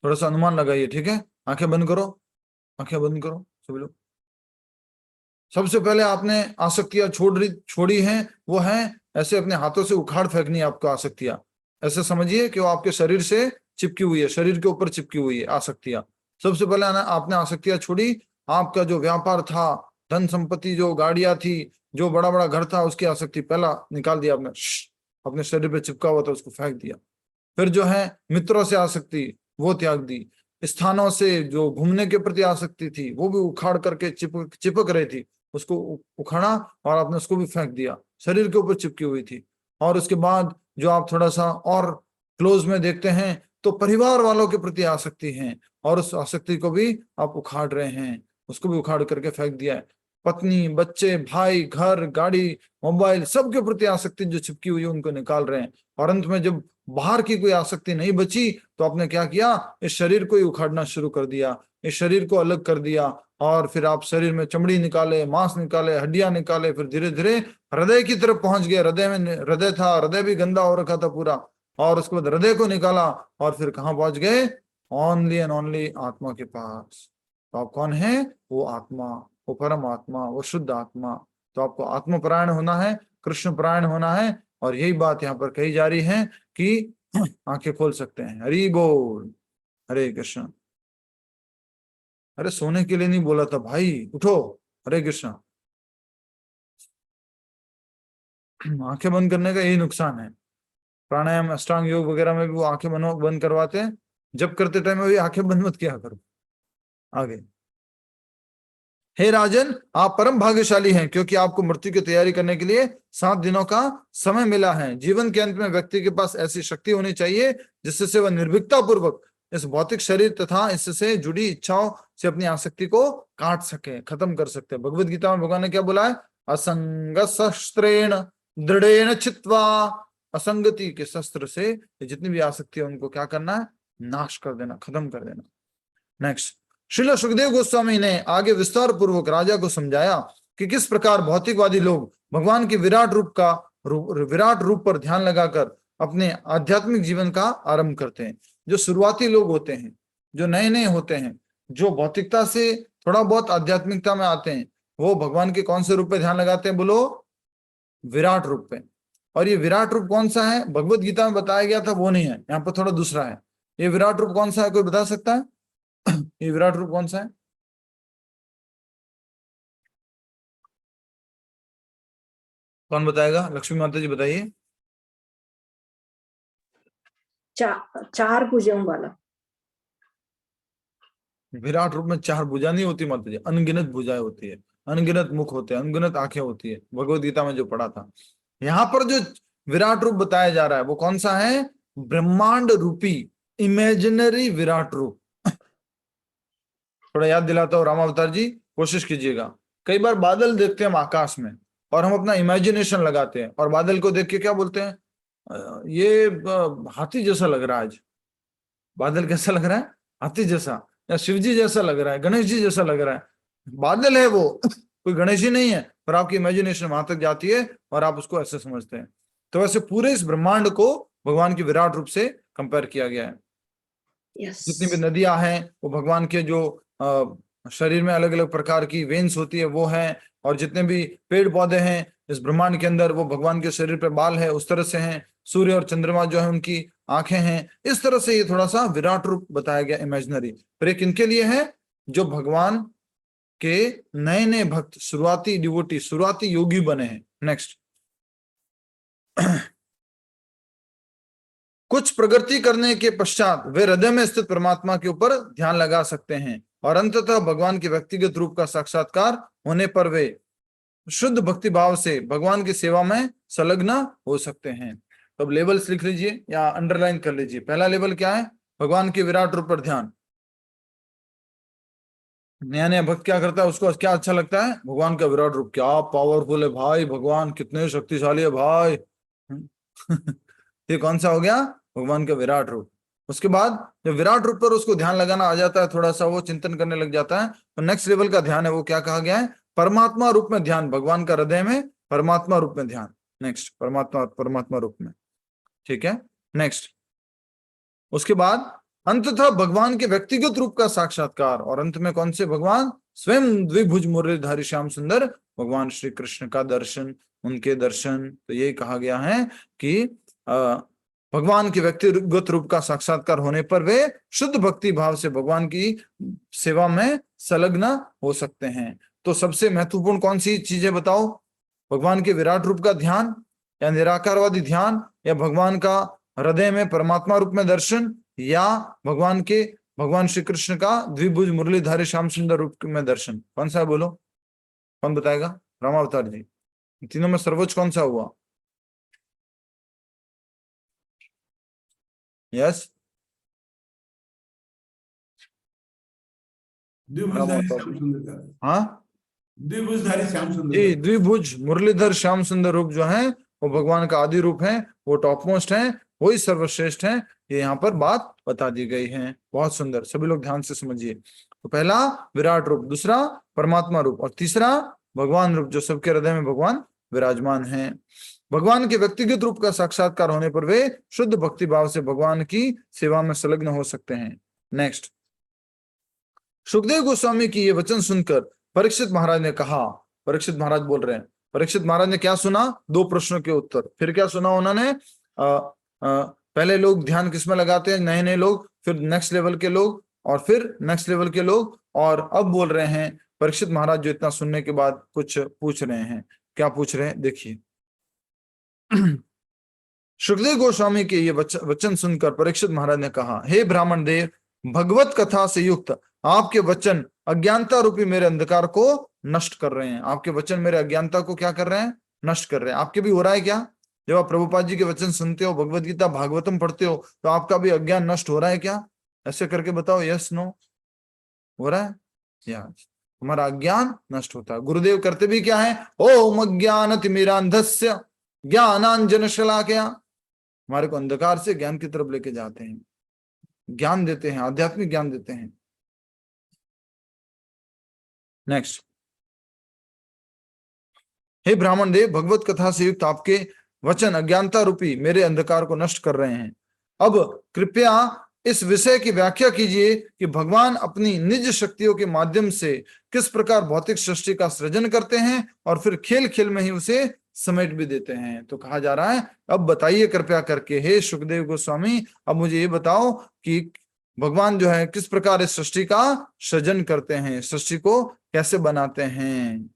थोड़ा सा अनुमान लगाइए, ठीक है। आंखें बंद करो, आंखें बंद करो सभी लोग। सबसे पहले आपने आसक्तियां छोड़ी हैं, वो है ऐसे अपने हाथों से उखाड़ फेंकनी है आपको आसक्तियां। ऐसे समझिए कि वो आपके शरीर से चिपकी हुई है, शरीर के ऊपर चिपकी हुई है आसक्तियां। सबसे पहले आपने आसक्तियां छोड़ी, आपका जो व्यापार था, धन संपत्ति, जो गाड़ियां थी, जो बड़ा बड़ा घर था, उसकी आसक्ति पहला निकाल दिया आपने, अपने शरीर पे चिपका हुआ था उसको फेंक दिया। फिर जो है मित्रों से आसक्ति, वो त्याग दी। स्थानों से जो घूमने के प्रति आसक्ति थी, वो भी उखाड़ करके चिपक रही थी, उसको उखाड़ा और आपने उसको भी फेंक दिया, शरीर के ऊपर चिपकी हुई थी। और उसके बाद जो आप थोड़ा सा और क्लोज में देखते हैं तो परिवार वालों के प्रति आसक्ति है, और उस आसक्ति को भी आप उखाड़ रहे हैं, उसको भी उखाड़ करके फेंक दिया है। पत्नी, बच्चे, भाई, घर, गाड़ी, मोबाइल, सबके प्रति आसक्ति जो चिपकी हुई है उनको निकाल रहे हैं। और अंत में जब बाहर की कोई आसक्ति नहीं बची तो आपने क्या किया, इस शरीर को ही उखाड़ना शुरू कर दिया, इस शरीर को अलग कर दिया। और फिर आप शरीर में चमड़ी निकाले, मांस निकाले, हड्डियां निकाले, फिर धीरे धीरे हृदय की तरफ पहुंच गए। हृदय में हृदय था, हृदय भी गंदा हो रखा था पूरा, और उसके बाद हृदय को निकाला और फिर कहाँ पहुंच गए, ओनली एंड ओनली आत्मा के पास। तो आप कौन है, वो आत्मा, वो परम आत्मा, वो शुद्ध आत्मा। तो आपको आत्मपरायण होना है, कृष्ण परायण होना है। और यही बात यहाँ पर कही जा रही है कि आंखें खोल सकते हैं। हरि बोल, हरे कृष्ण। अरे सोने के लिए नहीं बोला था भाई, उठो, हरे कृष्ण। आंखें बंद करने का यही नुकसान है। प्राणायाम, अष्टांग योग वगैरह में भी वो आंखें बंद करवाते हैं, जब करते टाइम में भी आंखें बंद मत किया करो। आगे, हे राजन, आप परम भाग्यशाली हैं, क्योंकि आपको मृत्यु की तैयारी करने के लिए 7 दिनों का समय मिला है। जीवन के अंत में व्यक्ति के पास ऐसी शक्ति होनी चाहिए जिससे वह निर्भीकता पूर्वक इस भौतिक शरीर तथा इससे जुड़ी इच्छाओं से अपनी आसक्ति को काट सके, खत्म कर सकते हैं। भगवद गीता में भगवान ने क्या बोला है, असंग शस्त्रेण दृढ़ेन चित्वा, असंगति के शस्त्र से जितनी भी आसक्ति है उनको क्या करना है, नाश कर देना, खत्म कर देना। नेक्स्ट, श्रील सुखदेव गोस्वामी ने आगे विस्तार पूर्वक राजा को समझाया कि किस प्रकार भौतिकवादी लोग भगवान के विराट रूप पर ध्यान लगाकर अपने आध्यात्मिक जीवन का आरंभ करते हैं। जो शुरुआती लोग होते हैं, जो नए नए होते हैं, जो भौतिकता से थोड़ा बहुत आध्यात्मिकता में आते हैं, वो भगवान के कौन से रूप पे ध्यान लगाते हैं, बोलो, विराट रूप पे। और ये विराट रूप कौन सा है, भगवत गीता में बताया गया था वो नहीं है, यहाँ पर थोड़ा दूसरा है। ये विराट रूप कौन सा है, कोई बता सकता है? ये विराट रूप कौन सा है? कौन बताएगा? लक्ष्मी माता जी बताइए। चार भुजों वाला विराट रूप में 4 भुजा नहीं होती माता जी, अनगिनत भुजाएं होती है, अनगिनत मुख होते हैं, अनगिनत आंखें होती है। भगवत गीता में जो पढ़ा था, यहाँ पर जो विराट रूप बताया जा रहा है वो कौन सा है, ब्रह्मांड रूपी इमेजिनरी विराट रूप। थोड़ा याद दिलाता हूँ, रामावतार जी कोशिश कीजिएगा। कई बार बादल देखते हैं हम आकाश में और हम अपना इमेजिनेशन लगाते हैं और बादल को देख के क्या बोलते हैं, ये हाथी जैसा लग रहा है आज। बादल कैसा लग रहा है, हाथी जैसा, या शिव जी जैसा लग रहा है, गणेश जी जैसा लग रहा है। बादल है वो, कोई गणेश जी नहीं है, पर आपकी इमेजिनेशन वहां तक जाती है और आप उसको ऐसे समझते हैं। तो वैसे पूरे इस ब्रह्मांड को भगवान के विराट रूप से कंपेयर किया गया है। जितनी भी नदियां हैं वो भगवान के जो शरीर में अलग अलग प्रकार की वेन्स होती है वो है, और जितने भी पेड़ पौधे हैं इस ब्रह्मांड के अंदर वो भगवान के शरीर पे बाल है, उस तरह से हैं। सूर्य और चंद्रमा जो है उनकी आंखें हैं। इस तरह से ये थोड़ा सा विराट रूप बताया गया इमेजिनरी। पर एक इनके लिए है जो भगवान के नए नए भक्त, शुरुआती डिवोटी, शुरुआती योगी बने हैं। नेक्स्ट, कुछ प्रगति करने के पश्चात वे हृदय में स्थित परमात्मा के ऊपर ध्यान लगा सकते हैं और अंततः भगवान के व्यक्तिगत रूप का साक्षात्कार होने पर वे शुद्ध भक्ति भाव से भगवान की सेवा में संलग्न हो सकते हैं। तो अब लेवल्स लिख लीजिए या अंडरलाइन कर लीजिए। पहला लेवल क्या है, भगवान के विराट रूप पर ध्यान। नया नया भक्त क्या करता है, उसको क्या अच्छा लगता है, भगवान का विराट रूप, क्या पावरफुल है भाई, भगवान कितने शक्तिशाली है भाई। ये कौन सा हो गया, भगवान का विराट रूप। उसके बाद जब विराट रूप पर उसको ध्यान लगाना आ जाता है, थोड़ा सा वो चिंतन करने लग जाता है, तो नेक्स्ट लेवल का ध्यान है वो क्या कहा गया है, परमात्मा रूप में ध्यान। भगवान का हृदय में परमात्मा रूप में ध्यान। नेक्स्ट, परमात्मा रूप में, ठीक है। नेक्स्ट, उसके बाद अंततः भगवान के व्यक्तिगत रूप का साक्षात्कार, और अंत में कौन से भगवान, स्वयं द्विभुज मुरलीधारी श्याम सुंदर भगवान श्री कृष्ण का दर्शन, उनके दर्शन। तो यही कहा गया है कि भगवान के व्यक्तिगत रूप का साक्षात्कार होने पर वे शुद्ध भक्ति भाव से भगवान की सेवा में संलग्न हो सकते हैं। तो सबसे महत्वपूर्ण कौन सी चीजें बताओ? भगवान के विराट रूप का ध्यान या निराकारवादी ध्यान, या भगवान का हृदय में परमात्मा रूप में दर्शन, या भगवान श्री कृष्ण का द्विभुज मुरलीधारी श्याम सुंदर रूप में दर्शन। कौन सा है बोलो? कौन बताएगा? रामावतार जी, तीनों में सर्वोच्च कौन सा हुआ? यस, द्विभुजधारी श्याम सुंदर। हाँ द्विभुजधारी श्याम सुंदर जी, द्विभुज मुरलीधर श्याम सुंदर रूप जो है वो भगवान का आदि रूप है, वो टॉप मोस्ट है, वही सर्वश्रेष्ठ है। ये यहाँ पर बात बता दी गई है। बहुत सुंदर, सभी लोग ध्यान से समझिए। तो पहला विराट रूप, दूसरा परमात्मा रूप, और तीसरा भगवान रूप जो सबके हृदय में भगवान विराजमान है। भगवान के व्यक्तिगत रूप का साक्षात्कार होने पर वे शुद्ध भक्ति भाव से भगवान की सेवा में संलग्न हो सकते हैं। नेक्स्ट, सुखदेव गोस्वामी की ये वचन सुनकर परीक्षित महाराज ने कहा, परीक्षित महाराज बोल रहे हैं, परीक्षित महाराज ने क्या सुना? 2 प्रश्नों के उत्तर। फिर क्या सुना उन्होंने? पहले लोग ध्यान किसमें लगाते हैं? नए नए लोग, फिर नेक्स्ट लेवल के लोग, और फिर नेक्स्ट लेवल के लोग, और अब बोल रहे हैं परीक्षित महाराज जो इतना सुनने के बाद कुछ पूछ रहे हैं। क्या पूछ रहे हैं? देखिए। सुखदेव गोस्वामी के ये वचन सुनकर परीक्षित महाराज ने कहा, हे ब्राह्मण देव, भगवत कथा से युक्त आपके वचन अज्ञानता रूपी मेरे अंधकार को नष्ट कर रहे हैं। आपके वचन मेरे अज्ञानता को क्या कर रहे हैं? नष्ट कर रहे हैं। आपके भी हो रहा है क्या? जब आप प्रभुपाद जी के वचन सुनते हो, भगवत गीता भागवतम पढ़ते हो, तो आपका भी अज्ञान नष्ट हो रहा है क्या? ऐसे करके बताओ, यस नो, हो रहा है? यस, हमारा अज्ञान नष्ट होता है। गुरुदेव करते भी क्या है? ओम अज्ञानतिमिरान्धस्य ज्ञानांजन शलाकया, हमारे को अंधकार से ज्ञान की तरफ लेके जाते हैं, ज्ञान देते हैं, आध्यात्मिक ज्ञान देते हैं। नेक्स्ट, हे ब्राह्मण देव, भगवत कथा से युक्त आपके वचन अज्ञानता रूपी मेरे अंधकार को नष्ट कर रहे हैं। अब कृपया इस विषय की व्याख्या कीजिए कि भगवान अपनी निज शक्तियों के माध्यम से किस प्रकार भौतिक सृष्टि का सृजन करते हैं और फिर खेल खेल में ही उसे समेट भी देते हैं। तो कहा जा रहा है, अब बताइए कृपया करके, हे सुखदेव गोस्वामी, अब मुझे ये बताओ कि भगवान जो है किस प्रकार इस सृष्टि का सृजन करते हैं, सृष्टि को कैसे बनाते हैं,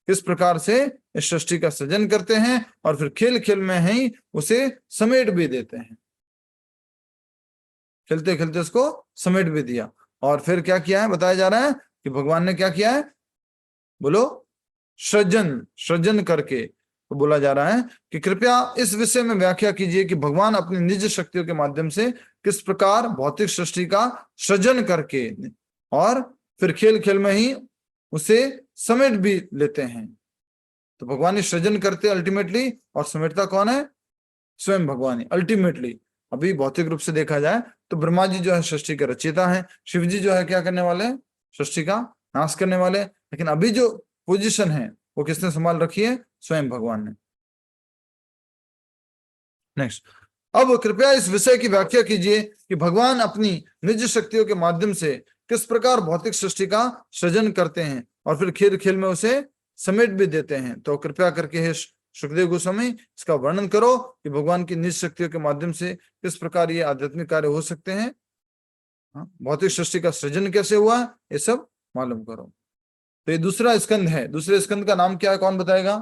किस प्रकार से इस सृष्टि का सृजन करते हैं और फिर खेल खेल में ही उसे समेट भी देते हैं। खेलते खेलते उसको समेट भी दिया, और फिर क्या किया है? बताया जा रहा है कि भगवान ने क्या किया है? बोलो, सृजन करके। तो बोला जा रहा है कि कृपया इस विषय में व्याख्या कीजिए कि भगवान अपनी निज शक्तियों के माध्यम से किस प्रकार भौतिक सृष्टि का सृजन करके और फिर खेल खेल में ही उसे समेट भी लेते हैं। तो भगवान ही सृजन करते अल्टीमेटली, और समेटता कौन है? स्वयं भगवान ही अल्टीमेटली। अभी भौतिक रूप से देखा जाए तो ब्रह्मा जी जो है सृष्टि के रचयिता हैं, शिव जी जो है क्या करने वाले? सृष्टि का नाश करने वाले। लेकिन अभी जो पोजीशन है वो किसने संभाल रखी है? स्वयं भगवान ने। नेक्स्ट, अब कृपया इस विषय की व्याख्या कीजिए कि भगवान अपनी निज शक्तियों के माध्यम से किस प्रकार भौतिक सृष्टि का सृजन करते हैं और फिर खेल खेल में उसे समेट भी देते हैं। तो कृपया करके हे सुखदेव गोस्वामी, इसका वर्णन करो कि भगवान की निज शक्तियों के माध्यम से किस प्रकार ये आध्यात्मिक कार्य हो सकते हैं, भौतिक सृष्टि का सृजन कैसे हुआ, ये सब मालूम करो। तो ये दूसरा स्कंद है। दूसरे स्कंद का नाम क्या है? कौन बताएगा?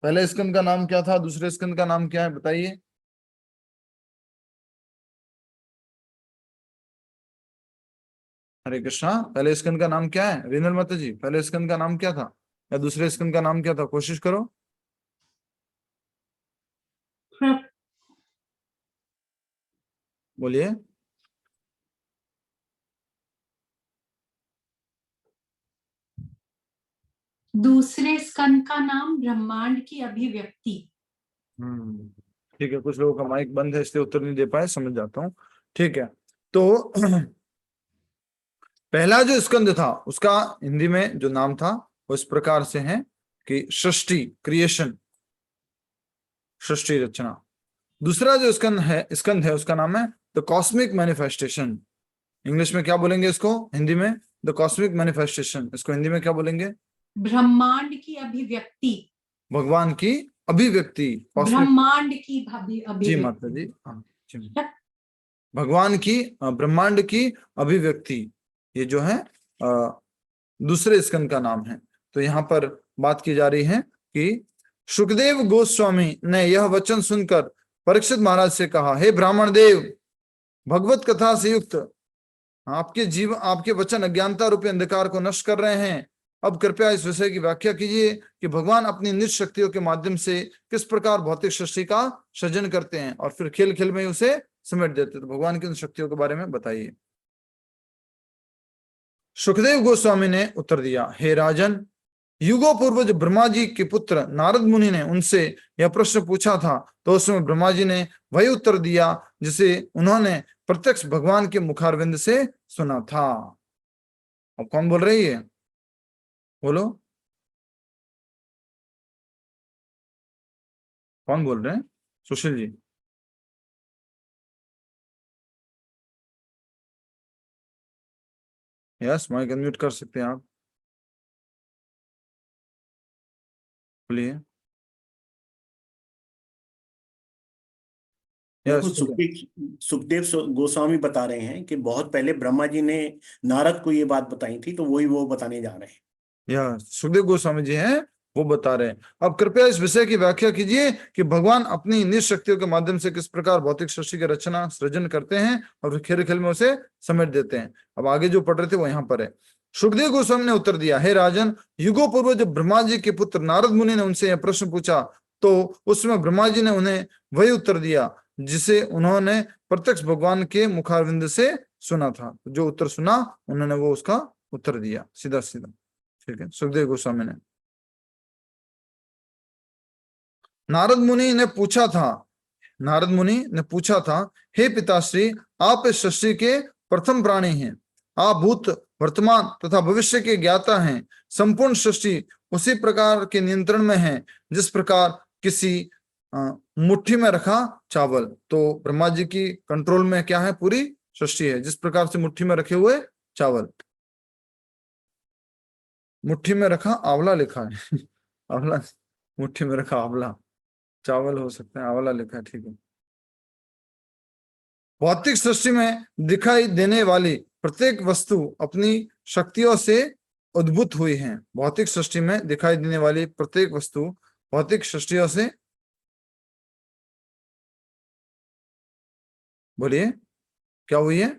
पहले स्कंद का नाम क्या था? दूसरे स्कंद का नाम क्या है? बताइए। हरे कृष्णा, पहले स्कंद का नाम क्या है? रीनल माता जी, पहले स्कंद का नाम क्या था या दूसरे स्कंद का नाम क्या था? कोशिश करो। बोलिए। दूसरे स्कंद का नाम ब्रह्मांड की अभिव्यक्ति। ठीक है, कुछ लोगों का माइक बंद है इसलिए उत्तर नहीं दे पाए, समझ जाता हूँ। ठीक है, तो पहला जो स्कंद था उसका हिंदी में जो नाम था वो इस प्रकार से है कि सृष्टि, क्रिएशन, सृष्टि रचना। दूसरा जो स्कंद है उसका नाम है द कॉस्मिक मैनिफेस्टेशन। इंग्लिश में क्या बोलेंगे इसको? हिंदी में द कॉस्मिक मैनिफेस्टेशन, इसको हिंदी में क्या बोलेंगे? ब्रह्मांड की अभिव्यक्ति, भगवान की अभिव्यक्ति, कॉस्मिक। ब्रह्मांड की जी अभिव्यक्ति। माता जी, हाँ जी। भगवान की ब्रह्मांड की अभिव्यक्ति, ये जो है दूसरे स्कंद का नाम है। तो यहाँ पर बात की जा रही है कि सुखदेव गोस्वामी ने यह वचन सुनकर परीक्षित महाराज से कहा, हे ब्राह्मण देव, भगवत कथा से युक्त आपके वचन अज्ञानता रूपी अंधकार को नष्ट कर रहे हैं। अब कृपया इस विषय की व्याख्या कीजिए कि भगवान अपनी निज शक्तियों के माध्यम से किस प्रकार भौतिक सृष्टि का सृजन करते हैं और फिर खेल खेल में उसे समेट देते। तो भगवान की उन शक्तियों के बारे में बताइए। सुखदेव गोस्वामी ने उत्तर दिया, हे राजन, युगों पूर्व जब ब्रह्मा जी के पुत्र नारद मुनि ने उनसे यह प्रश्न पूछा था, तो उसमें ब्रह्मा जी ने वही उत्तर दिया जिसे उन्होंने प्रत्यक्ष भगवान के मुखारविंद से सुना था। अब कौन बोल रही है? बोलो, कौन बोल रहे हैं? Sushil ji. Yes, mic unmute कर सकते हैं आप, बोलिए। देखो, सुखदेव गोस्वामी बता रहे हैं कि बहुत पहले ब्रह्मा जी ने नारद को ये बात बताई थी, तो वही वो बताने जा रहे हैं। या सुखदेव गोस्वामी जी हैं, वो बता रहे हैं। अब कृपया इस विषय की व्याख्या कीजिए कि भगवान अपनी निज शक्तियों के माध्यम से किस प्रकार भौतिक सृष्टि की रचना सृजन करते हैं और फिर खेल खेल में उसे समेट देते हैं। अब आगे जो पढ़ रहे थे वो यहाँ पर है। सुखदेव गोस्वामी ने उत्तर दिया, हे राजन, युगों पूर्व जब ब्रह्मा जी के पुत्र नारद मुनि ने उनसे यह प्रश्न पूछा, तो उसमें ब्रह्मा जी ने उन्हें वही उत्तर दिया जिसे उन्होंने प्रत्यक्ष भगवान के मुखारविंद से सुना था। जो उत्तर सुना उन्होंने वो उसका उत्तर दिया सीधा सीधा। ठीक है, सुखदेव गोस्वामी ने। नारद मुनि ने पूछा था, हे पिताश्री, आप इस सृष्टि के प्रथम प्राणी हैं। आप भूत, वर्तमान तथा भविष्य के ज्ञाता हैं। संपूर्ण सृष्टि उसी प्रकार के नियंत्रण में है जिस प्रकार किसी मुट्ठी में रखा चावल। तो ब्रह्मा जी की कंट्रोल में क्या है? पूरी सृष्टि है, जिस प्रकार से मुट्ठी में रखे हुए चावल। मुट्ठी में रखा आंवला लिखा है आंवला, मुट्ठी में रखा आंवला, चावल हो सकता है, आंवला लिखा है, ठीक है। भौतिक सृष्टि में दिखाई देने वाली प्रत्येक वस्तु अपनी शक्तियों से उद्भूत हुई है। भौतिक सृष्टि में दिखाई देने वाली प्रत्येक वस्तु भौतिक सृष्टियों से, बोलिए, क्या हुई है?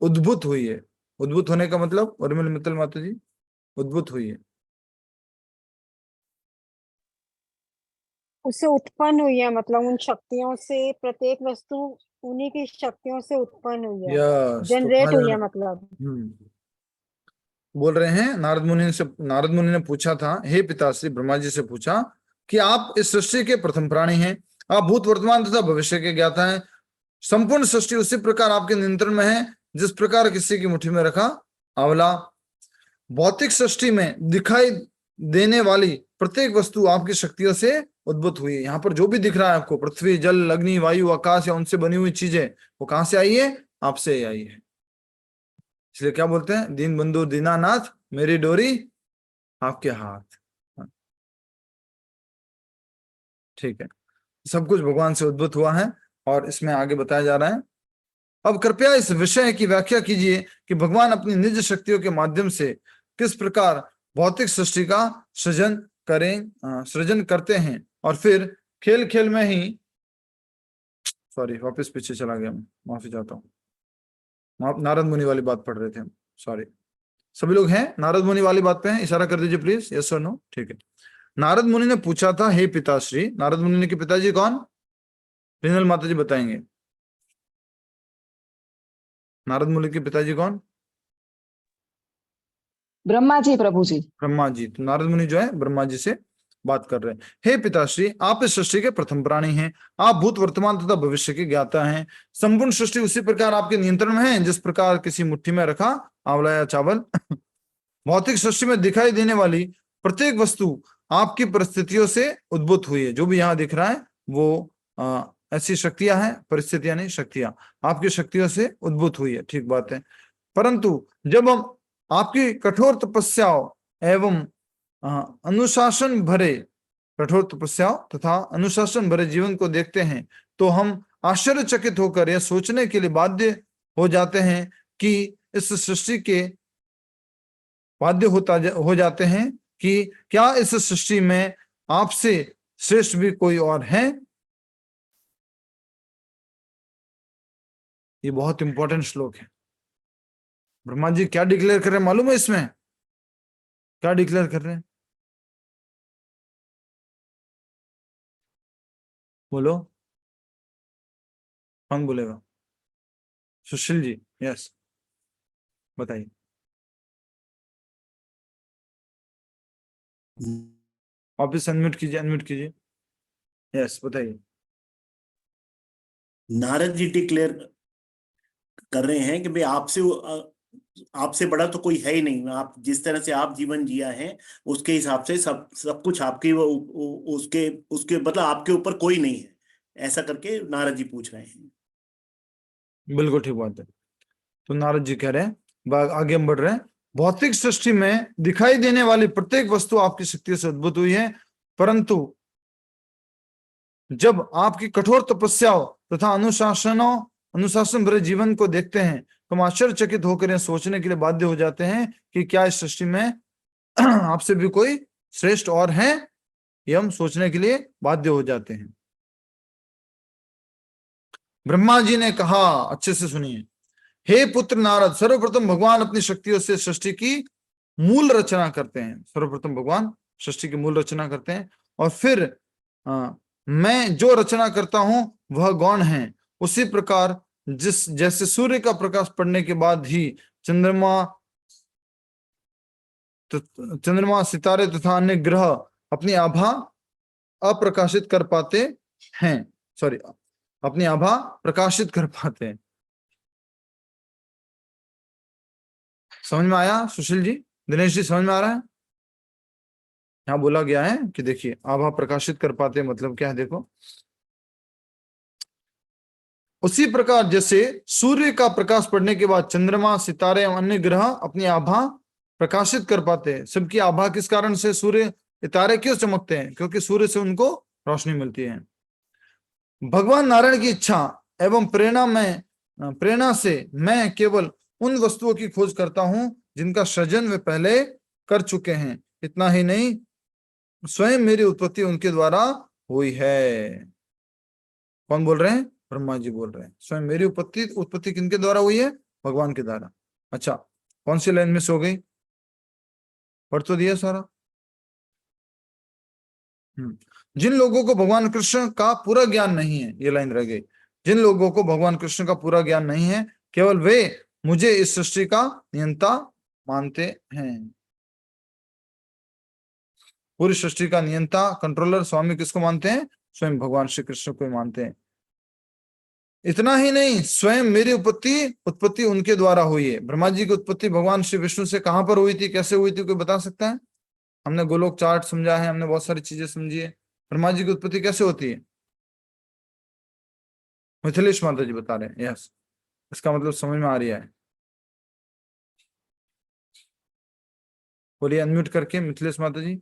उद्भूत हुई है। उद्भूत होने का मतलब, उर्मिल मित्तल माता जी, उद्भूत हुई है, उससे उत्पन्न हुई है, मतलब उन शक्तियों से प्रत्येक वस्तु उन्हीं की शक्तियों से उत्पन्न हुई है, यस। जनरेट हुई है मतलब। बोल रहे हैं नारद मुनि ने पूछा था, हे पिताश्री, ब्रह्मा जी से पूछा कि आप इस सृष्टि के प्रथम प्राणी हैं। आप भूत, वर्तमान तथा भविष्य के ज्ञाता हैं। संपूर्ण सृष्टि उसी प्रकार आपके नियंत्रण में है जिस प्रकार किसी की मुट्ठी में रखा आंवला। भौतिक सृष्टि में दिखाई देने वाली प्रत्येक वस्तु आपकी शक्तियों से उद्भूत हुई है। यहाँ पर जो भी दिख रहा है आपको, पृथ्वी, जल, अग्नि, वायु, आकाश या उनसे बनी हुई चीजें, वो कहां से आई है? आपसे ही आई है। इसलिए क्या बोलते हैं? दीन बंधु दीनानाथ, मेरी डोरी आपके हाथ। ठीक है, सब कुछ भगवान से उद्भूत हुआ है और इसमें आगे बताया जा रहा है। अब कृपया इस विषय की व्याख्या कीजिए कि भगवान अपनी निज शक्तियों के माध्यम से किस प्रकार भौतिक सृष्टि का सृजन करते हैं और फिर खेल खेल में ही, सॉरी वापस पीछे चला गया, मैं माफी चाहता हूँ। नारद मुनि वाली बात पढ़ रहे थे हम, सॉरी। सभी लोग हैं नारद मुनि वाली बात पे हैं? इशारा कर दीजिए प्लीज, यस और नो। ठीक है। नारद मुनि ने पूछा था, हे पिताश्री। नारद मुनि के पिताजी कौन? रिनल माता जी बताएंगे। नारद मुनि के पिताजी कौन? ब्रह्मा जी, प्रभु जी। ब्रह्मा जी। तो नारद मुनि जो है ब्रह्मा जी से बात कर रहे हैं। हे पिताश्री, आप इस सृष्टि के प्रथम प्राणी हैं। आप भूत, वर्तमान तथा भविष्य के ज्ञाता हैं। संपूर्ण सृष्टि उसी प्रकार आपके नियंत्रण में है जिस प्रकार किसी मुट्ठी में रखा आंवला या चावल। भौतिक सृष्टि में दिखाई देने वाली प्रत्येक वस्तु आपकी परिस्थितियों से उद्भूत हुई है। जो भी यहाँ दिख रहा है वो ऐसी शक्तियां हैं, परिस्थितियां नहीं, शक्तियां आपकी शक्तियों से उद्भूत हुई है। ठीक बात है। परंतु जब हम आपकी कठोर तपस्याओं एवं अनुशासन भरे तथा अनुशासन भरे जीवन को देखते हैं तो हम आश्चर्यचकित होकर यह सोचने के लिए बाध्य हो जाते हैं कि इस सृष्टि के हो जाते हैं कि क्या इस सृष्टि में आपसे श्रेष्ठ भी कोई और है। ये बहुत इंपॉर्टेंट श्लोक है। ब्रह्मा जी क्या डिक्लेयर कर रहे हैं मालूम है? इसमें क्या डिक्लेयर कर रहे हैं? बोलो, कौन बोलेगा? सुशील जी, यस, बताइए। वापिस अनम्यूट कीजिए। यस, बताइए। नारद जी डिक्लेयर कर रहे हैं कि भाई आपसे बड़ा तो कोई है ही नहीं। आप जिस तरह से आप जीवन जिया है उसके हिसाब से सब कुछ आपके उसके मतलब आपके ऊपर कोई नहीं है, ऐसा करके नारद जी पूछ रहे हैं। बिल्कुल ठीक बात है। तो नारद जी कह रहे हैं, आगे हम बढ़ रहे हैं, भौतिक सृष्टि में दिखाई देने वाली प्रत्येक वस्तु आपकी शक्ति से उद्भूत हुई है, परंतु जब आपकी कठोर तपस्याओं तथा अनुशासन भरे जीवन को देखते हैं तो हम आश्चर्यचकित होकर यह सोचने के लिए बाध्य हो जाते हैं कि क्या इस सृष्टि में आपसे भी कोई श्रेष्ठ और है। ये हम सोचने के लिए बाध्य हो जाते हैं। ब्रह्मा जी ने कहा, अच्छे से सुनिए, हे पुत्र नारद, सर्वप्रथम भगवान अपनी शक्तियों से सृष्टि की मूल रचना करते हैं। सर्वप्रथम भगवान सृष्टि की मूल रचना करते हैं और फिर मैं जो रचना करता हूं वह गौण है। उसी प्रकार जैसे सूर्य का प्रकाश पड़ने के बाद ही चंद्रमा, सितारे तथा अन्य ग्रह अपनी आभा प्रकाशित कर पाते हैं। समझ में आया सुशील जी? दिनेश जी, समझ में आ रहा है? यहाँ बोला गया है कि देखिए, आभा प्रकाशित कर पाते मतलब क्या है, देखो। उसी प्रकार जैसे सूर्य का प्रकाश पड़ने के बाद चंद्रमा, सितारे एवं अन्य ग्रह अपनी आभा प्रकाशित कर पाते हैं। सबकी आभा किस कारण से? सूर्य, तारे क्यों चमकते हैं? क्योंकि सूर्य से उनको रोशनी मिलती है। भगवान नारायण की इच्छा एवं प्रेरणा से मैं केवल उन वस्तुओं की खोज करता हूं जिनका सृजन वे पहले कर चुके हैं। इतना ही नहीं, स्वयं मेरी उत्पत्ति उनके द्वारा हुई है। कौन बोल रहे हैं? ब्रह्मा जी बोल रहे हैं। स्वयं मेरी उत्पत्ति किनके द्वारा हुई है? भगवान के द्वारा। अच्छा, कौन सी लाइन मिस हो गई? पढ़ तो दिया सारा। जिन लोगों को भगवान कृष्ण का पूरा ज्ञान नहीं है, ये लाइन रह गई। जिन लोगों को भगवान कृष्ण का पूरा ज्ञान नहीं है, केवल वे मुझे इस सृष्टि का नियंता मानते हैं। पूरी सृष्टि का नियंता, कंट्रोलर, स्वामी किसको मानते हैं? स्वयं भगवान श्री कृष्ण को मानते हैं। इतना ही नहीं, स्वयं मेरी उत्पत्ति उनके द्वारा हुई है। ब्रह्मा जी की उत्पत्ति भगवान श्री विष्णु से कहां पर हुई थी, कैसे हुई थी, कोई बता सकता है? हमने गोलोक चार्ट समझा है, हमने बहुत सारी चीजें समझी है। ब्रह्मा जी की उत्पत्ति कैसे होती है? मिथिलेश माता जी बता रहे हैं। यस, इसका मतलब समझ में आ रही है? बोलिए अनम्यूट करके मिथिलेश माता जी।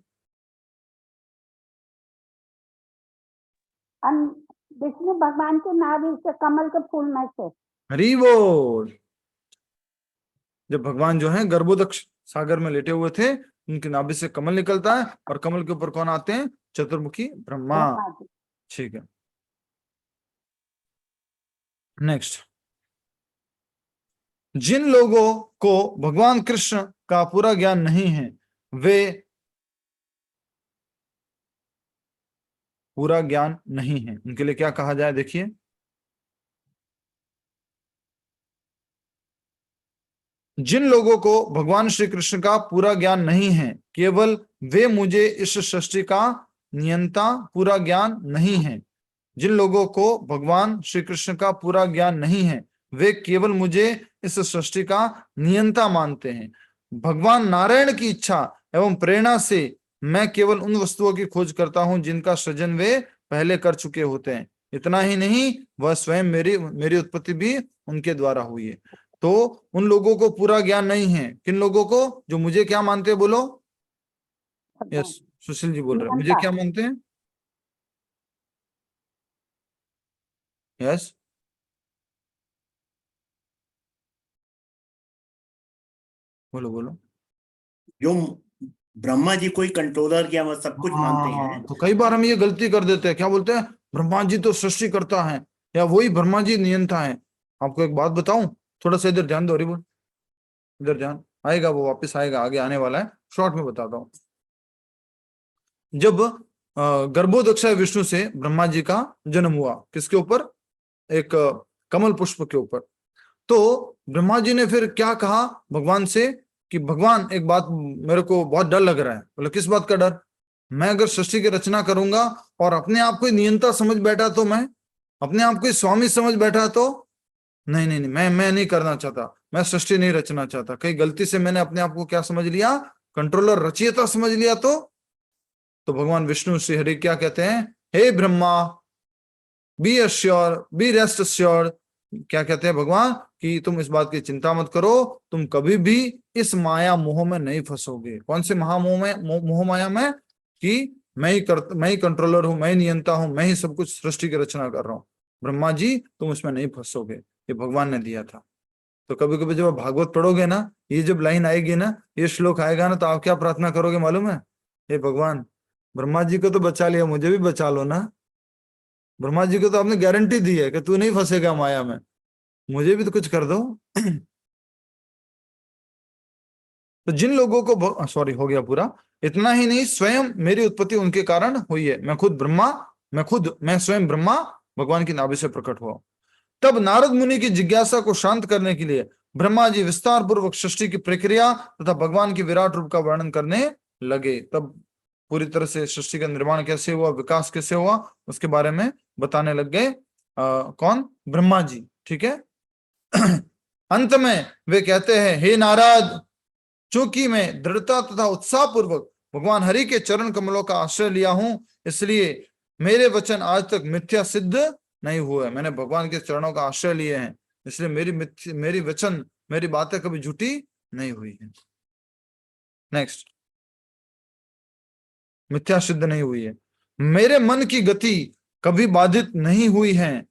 विष्णु भगवान के नाभि से, कमल के फूल में से। हरि बोल। जब भगवान जो है गर्भोदक सागर में लेटे हुए थे, उनके नाभि से कमल निकलता है और कमल के ऊपर कौन आते हैं? चतुर्मुखी ब्रह्मा। ठीक है, नेक्स्ट। जिन लोगों को भगवान कृष्ण का पूरा ज्ञान नहीं है, वे पूरा ज्ञान नहीं है, उनके लिए क्या कहा जाए? देखिए, जिन लोगों को भगवान श्री कृष्ण का पूरा ज्ञान नहीं है, केवल वे मुझे इस सृष्टि का नियंता पूरा ज्ञान नहीं है। जिन लोगों को भगवान श्री कृष्ण का पूरा ज्ञान नहीं है, वे केवल मुझे इस सृष्टि का नियंता मानते हैं। भगवान नारायण की इच्छा एवं प्रेरणा से मैं केवल उन वस्तुओं की खोज करता हूं जिनका सृजन वे पहले कर चुके होते हैं। इतना ही नहीं, वह स्वयं मेरी उत्पत्ति भी उनके द्वारा हुई है। तो उन लोगों को पूरा ज्ञान नहीं है। किन लोगों को? जो मुझे क्या मानते हैं, बोलो। यस, सुशील जी बोल रहे हैं, मुझे क्या मानते हैं? यस, बोलो बोलो। जो ब्रह्मा जी कोई कंट्रोलर या वो सब कुछ मानते हैं। तो कई बार हम ये गलती कर देते हैं, क्या बोलते हैं? ब्रह्मा जी तो सृष्टि करता है, या वही ब्रह्मा जी नियंता है। आपको एक बात बताऊं, थोड़ा सा इधर ध्यान दो। अरे बोल, इधर ध्यान आएगा, वो वापस आएगा, आगे आने वाला है, शॉर्ट में बताता हूं। जब गर्भोदक्षाय विष्णु से ब्रह्मा जी का जन्म हुआ, किसके ऊपर? एक कमल पुष्प के ऊपर। तो ब्रह्मा जी ने फिर क्या कहा भगवान से कि भगवान, एक बात मेरे को बहुत डर लग रहा है। बोले, किस बात का डर? मैं अगर सृष्टि की रचना करूंगा और अपने आप को नियंता समझ बैठा तो, मैं अपने आप को स्वामी समझ बैठा तो, नहीं नहीं नहीं, मैं नहीं करना चाहता, मैं सृष्टि नहीं रचना चाहता। कहीं गलती से मैंने अपने आप को क्या समझ लिया? कंट्रोलर, रचयिता समझ लिया तो भगवान विष्णु श्री हरि क्या कहते हैं? हे Brahma, be assured, be rest assured. क्या कहते हैं भगवान? कि तुम इस बात की चिंता मत करो, तुम कभी भी इस माया मोह में नहीं फंसोगे। कौन से महामोह में? मोह माया में, कि मैं ही कंट्रोलर हूं, मैं ही नियंता हूं, मैं ही सब कुछ सृष्टि की रचना कर रहा हूं। ब्रह्मा जी, तुम इसमें नहीं फंसोगे, ये भगवान ने दिया था। तो कभी कभी जब आप भागवत पढ़ोगे ना, ये जब लाइन आएगी ना, ये श्लोक आएगा ना, तो आप क्या प्रार्थना करोगे मालूम है? हे भगवान, ब्रह्मा जी को तो बचा लिया, मुझे भी बचा लो ना। ब्रह्मा जी को तो आपने गारंटी दी है कि तू नहीं फंसेगा माया में, मुझे भी तो कुछ कर दो। तो जिन लोगों को, सॉरी हो गया पूरा, इतना ही नहीं, स्वयं मेरी उत्पत्ति उनके कारण हुई है। मैं स्वयं ब्रह्मा भगवान की नाभि से प्रकट हुआ। तब नारद मुनि की जिज्ञासा को शांत करने के लिए ब्रह्मा जी विस्तार पूर्वक सृष्टि की प्रक्रिया तथा भगवान के विराट रूप का वर्णन करने लगे। तब पूरी तरह से सृष्टि का निर्माण कैसे हुआ, विकास कैसे हुआ, उसके बारे में बताने लग गए। कौन? ब्रह्मा जी, ठीक है। अंत में वे कहते हैं, हे नारद, चूंकि मैं दृढ़ता तथा उत्साह पूर्वक भगवान हरि के चरण कमलों का आश्रय लिया हूं, इसलिए मेरे वचन आज तक मिथ्या सिद्ध नहीं हुए। मैंने भगवान के चरणों का आश्रय लिए हैं, इसलिए मेरी वचन, मेरी बातें कभी झूठी नहीं हुई है। नेक्स्ट, मिथ्या सिद्ध नहीं हुई है। मेरे मन की गति कभी बाधित नहीं हुई है,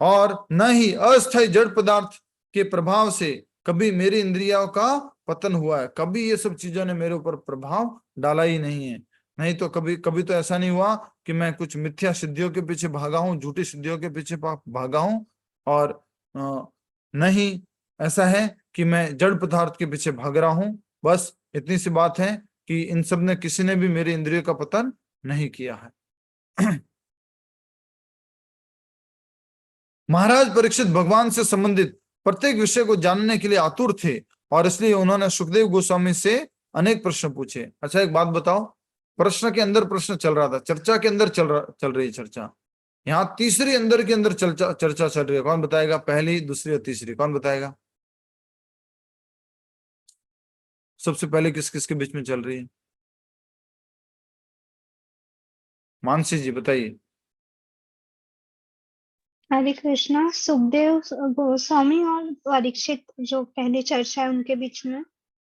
और न ही अस्थायी जड़ पदार्थ के प्रभाव से कभी मेरी इंद्रियों का पतन हुआ है। कभी ये सब चीजों ने मेरे ऊपर प्रभाव डाला ही नहीं है। नहीं तो कभी तो ऐसा नहीं हुआ कि मैं कुछ मिथ्या सिद्धियों के पीछे भागा हूं, झूठी सिद्धियों के पीछे भागा हूं, और नहीं ऐसा है कि मैं जड़ पदार्थ के पीछे भाग रहा हूं। बस इतनी सी बात है कि इन सब ने, किसी ने भी मेरे इंद्रियों का पतन नहीं किया है। महाराज परीक्षित भगवान से संबंधित प्रत्येक विषय को जानने के लिए आतुर थे, और इसलिए उन्होंने सुखदेव गोस्वामी से अनेक प्रश्न पूछे। अच्छा, एक बात बताओ, प्रश्न के अंदर प्रश्न चल रहा था, चर्चा के अंदर चल रही चर्चा। यहाँ तीसरी अंदर के अंदर चर्चा चल रही है। कौन बताएगा? पहली, दूसरी और तीसरी, कौन बताएगा? सबसे पहले किस किस के बीच में चल रही है? मानसी जी बताइए। हरे कृष्णा, सुखदेव गोस्वामी और परीक्षित जो पहली चर्चा है उनके बीच में,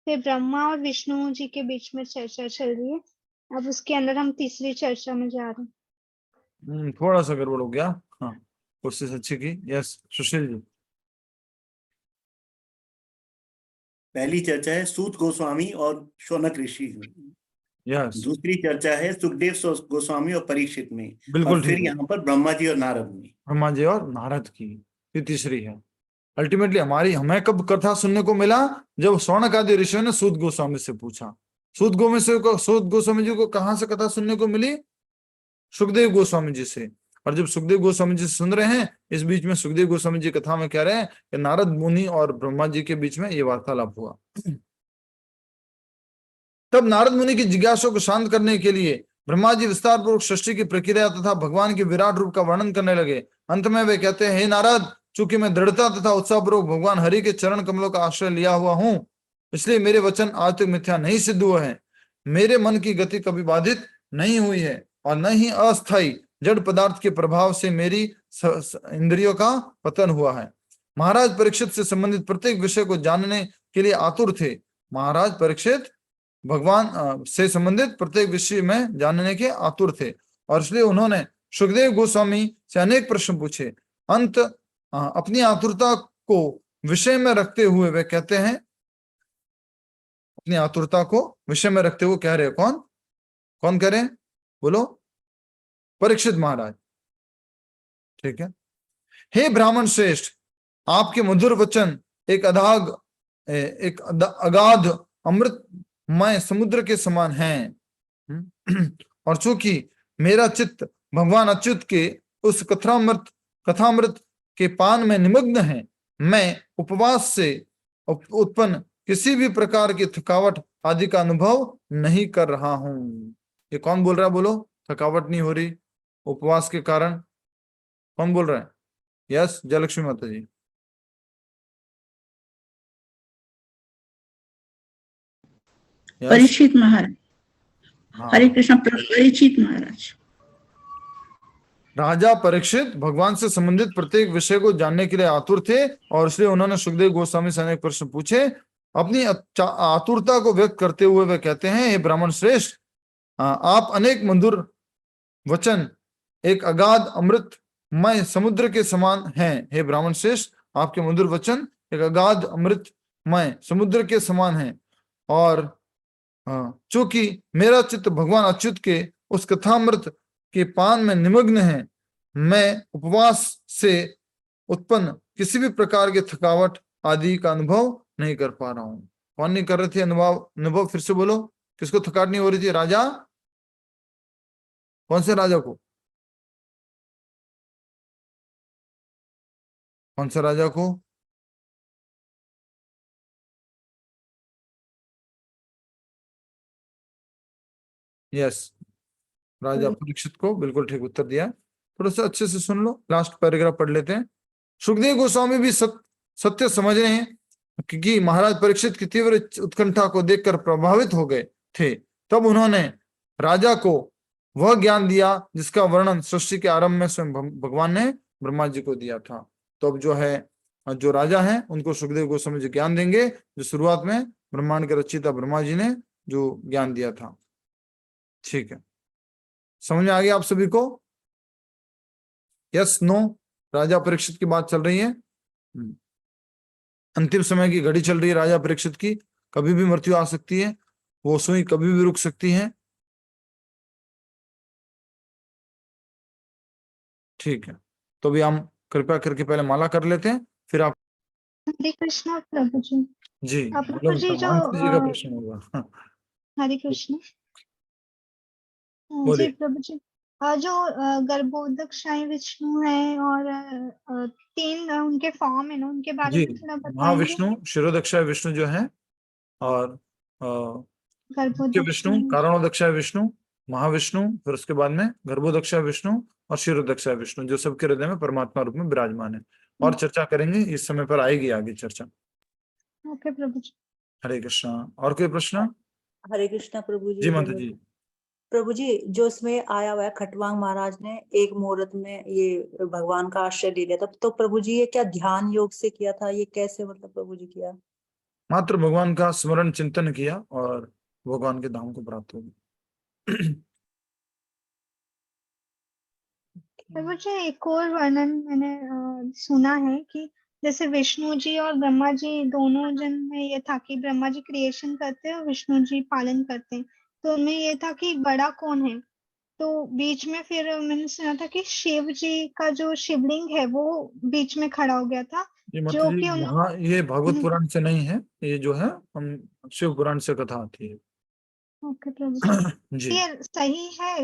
फिर ब्रह्मा और विष्णु जी के बीच में चर्चा चल रही है। अब उसके अंदर हम तीसरी चर्चा में जा रहे हैं। थोड़ा सा गड़बड़ हो गया। हाँ, कोशिश अच्छी की। यस, सुशील जी। पहली चर्चा है सूत गोस्वामी और शौनक ऋषि। यस, दूसरी चर्चा है सुखदेव गोस्वामी और परीक्षित में। बिल्कुल और फिर ठीक है। यहाँ पर ब्रह्मा जी और नारद में। ब्रह्मा जी और नारद की ये तीसरी है। अल्टीमेटली हमें कब कथा सुनने को मिला? जब शौनक आदि ऋषियों ने सूत गोस्वामी से पूछा। सूत गोस्वामी जी को कहां से कथा सुनने को मिली? सुखदेव गोस्वामी जी से। और जब सुखदेव गोस्वामी जी सुन रहे हैं, इस बीच में सुखदेव गोस्वामी जी कथा में कह रहे हैं कि नारद मुनि और ब्रह्मा जी के बीच में ये वार्तालाप हुआ। तब नारद मुनि की जिज्ञासा को शांत करने के लिए ब्रह्मा जी विस्तार पूर्वक सृष्टि की प्रक्रिया तथा भगवान के विराट रूप का वर्णन करने लगे। अंत में वे कहते हैं, हे नारद, चूंकि मैं दृढ़ता तथा उत्साहपूर्वक भगवान हरि के चरण कमलों का आश्रय लिया हुआ हूं, इसलिए मेरे वचन आज तक मिथ्या नहीं सिद्ध हुए हैं। मेरे मन की गति कभी बाधित नहीं हुई है, और न ही अस्थायी जड़ पदार्थ के प्रभाव से मेरी इंद्रियों का पतन हुआ है। महाराज परीक्षित से संबंधित प्रत्येक विषय को जानने के लिए आतुर थे। महाराज परीक्षित भगवान से संबंधित प्रत्येक विषय में जानने के आतुर थे और इसलिए उन्होंने सुखदेव गोस्वामी से अनेक प्रश्न पूछे। अंत अपनी आतुरता को विषय में रखते हुए वे कहते हैं, अपनी आतुरता को विषय में रखते हुए कह रहे हैं, कौन कह रहे हैं, बोलो, परीक्षित महाराज। ठीक है। हे ब्राह्मण श्रेष्ठ, आपके मधुर वचन एक अगाध अमृतमय समुद्र के समान हैं और चूंकि मेरा चित्त भगवान अच्युत के उस कथामृत के पान में निमग्न है, मैं उपवास से उत्पन्न किसी भी प्रकार की थकावट आदि का अनुभव नहीं कर रहा हूं। ये कौन बोल रहा है, बोलो, थकावट नहीं हो रही उपवास के कारण? कौन बोल रहा है? यस, जयलक्ष्मी माता जी। परीक्षित महाराज। हाँ। हरे कृष्ण। परीक्षित महाराज। राजा परीक्षित भगवान से संबंधित प्रत्येक विषय को जानने के लिए आतुर थे और इसलिए उन्होंने सुखदेव गोस्वामी से अनेक प्रश्न पूछे। अपनी आतुरता को व्यक्त करते हुए वे कहते हैं, हे ब्राह्मण श्रेष्ठ, आप अनेक मधुर वचन एक अगाध अमृतमय समुद्र के समान हैं। हे ब्राह्मण श्रेष्ठ, आपके मधुर वचन एक अगाध अमृतमय समुद्र के समान हैं और चूंकि मेरा चित्त भगवान अच्युत के उस कथामृत के पान में निमग्न है, मैं उपवास से उत्पन्न किसी भी प्रकार के थकावट आदि का अनुभव नहीं कर पा रहा हूं। कौन नहीं कर रहे थे अनुभव? फिर से बोलो, किसको थकावट नहीं हो रही थी? राजा, कौन से राजा को? कौन से राजा को? यस, राजा परीक्षित को। बिल्कुल ठीक उत्तर दिया। थोड़ा सा अच्छे से सुन लो, लास्ट पैराग्राफ पढ़ लेते हैं। सुखदेव गोस्वामी भी सत्य समझ रहे हैं क्योंकि महाराज परीक्षित की तीव्र उत्कंठा को देखकर प्रभावित हो गए थे। तब उन्होंने राजा को वह ज्ञान दिया जिसका वर्णन सृष्टि के आरंभ में स्वयं भगवान ने ब्रह्मा जी को दिया था। तो अब जो राजा हैं उनको सुखदेव गोस्वामी जी ज्ञान देंगे जो शुरुआत में ब्रह्मांड के रचयिता ब्रह्मा जी ने जो ज्ञान दिया था। ठीक है, समझ में आ गया आप सभी को? Yes, no? राजा परीक्षित की बात चल रही है। अंतिम समय की घड़ी चल रही है राजा परीक्षित की। कभी भी मृत्यु आ सकती है, वो सुई कभी भी रुक सकती है। ठीक है, तो अभी हम कृपया करके पहले माला कर लेते हैं, फिर आप। हरे कृष्णा प्रभु जी। जी, प्रभु जी, जो जी का प्रश्न होगा। हरे कृष्ण। बोलिए। जी प्रभु जी, जो गर्भोदकशाही विष्णु है और तीन उनके फॉर्म है ना, उनके बारे जी, में थोड़ा बताएंगे? महाविष्णु, शिरोदक्षाय विष्णु जो है, और विष्णु, कारणोदक्षाय विष्णु, महाविष्णु, फिर उसके बाद में गर्भोदक्षाय विष्णु और शिरोदक्षाय विष्णु जो सबके हृदय में परमात्मा रूप में विराजमान है। और चर्चा करेंगे, इस समय पर आएगी आगे चर्चा। ओके प्रभु जी। हरे कृष्णा। और कोई प्रश्न? हरे कृष्णा प्रभु जी। जी माता जी। प्रभु जी, जो इसमें आया हुआ है खटवांग महाराज ने एक मुहूर्त में ये भगवान का आश्रय ले लिया था, तो प्रभु जी ये क्या ध्यान योग से किया था? ये कैसे मतलब प्रभु जी किया? मात्र भगवान का स्मरण चिंतन किया और भगवान के धाम को प्राप्त हो गया। प्रभु जी, एक और वर्णन मैंने सुना है कि जैसे विष्णु जी और ब्रह्मा जी दोनों जन में ये था कि ब्रह्मा जी क्रिएशन करते हैं और विष्णु जी पालन करते हैं, तो उनमें ये था कि बड़ा कौन है। तो बीच में फिर मैंने सुना था कि शिव जी का जो शिवलिंग है वो बीच में खड़ा हो गया था, जो कि यहाँ ये भागवत पुराण से नहीं है, ये जो है हम शिव पुराण से कथा आती है। ओके प्रभु जी, ये सही है?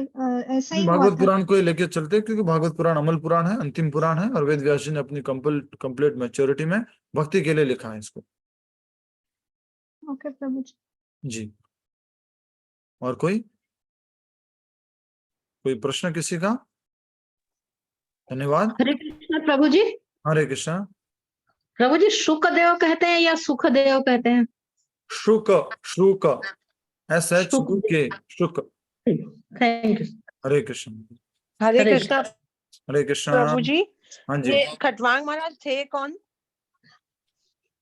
ऐसा ही भागवत पुराण को लेके चलते हैं क्योंकि भागवत पुराण अमल पुराण है, अंतिम पुराण है और वेद व्यास जी ने अपनी कंप्लीट मैच्योरिटी में भक्ति के लिए लिखा है इसको। ओके प्रभु जी। और कोई प्रश्न किसी का? धन्यवाद। हरे कृष्ण प्रभु जी। हरे कृष्ण। प्रभु जी, शुकदेव कहते हैं या सुखदेव कहते हैं? शुक, शुक। Thank you. हरे कृष्ण। हरे कृष्ण। हरे कृष्ण प्रभु जी, हाँ जी। ये खटवांग महाराज थे कौन?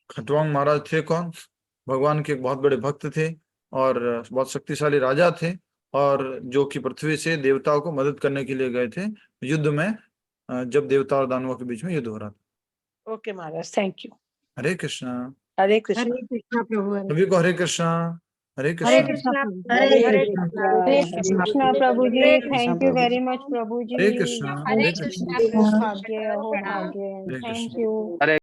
खटवांग महाराज थे कौन? भगवान के एक बहुत बड़े भक्त थे और बहुत शक्तिशाली राजा थे, और जो कि पृथ्वी से देवताओं को मदद करने के लिए गए थे युद्ध में, जब देवता और दानवों के बीच में युद्ध हो रहा था। ओके महाराज, थैंक यू। हरे कृष्णा। हरे कृष्ण। हरे कृष्णा प्रभु। सभी को हरे कृष्णा। हरे हरे कृष्णा। कृष्णा हरे हरे कृष्णा प्रभु जी। थैंक यू वेरी मच प्रभु जी। हरे कृष्णा। भाग्य हो भाग्य। हरे थैंक कृष्णा। यू।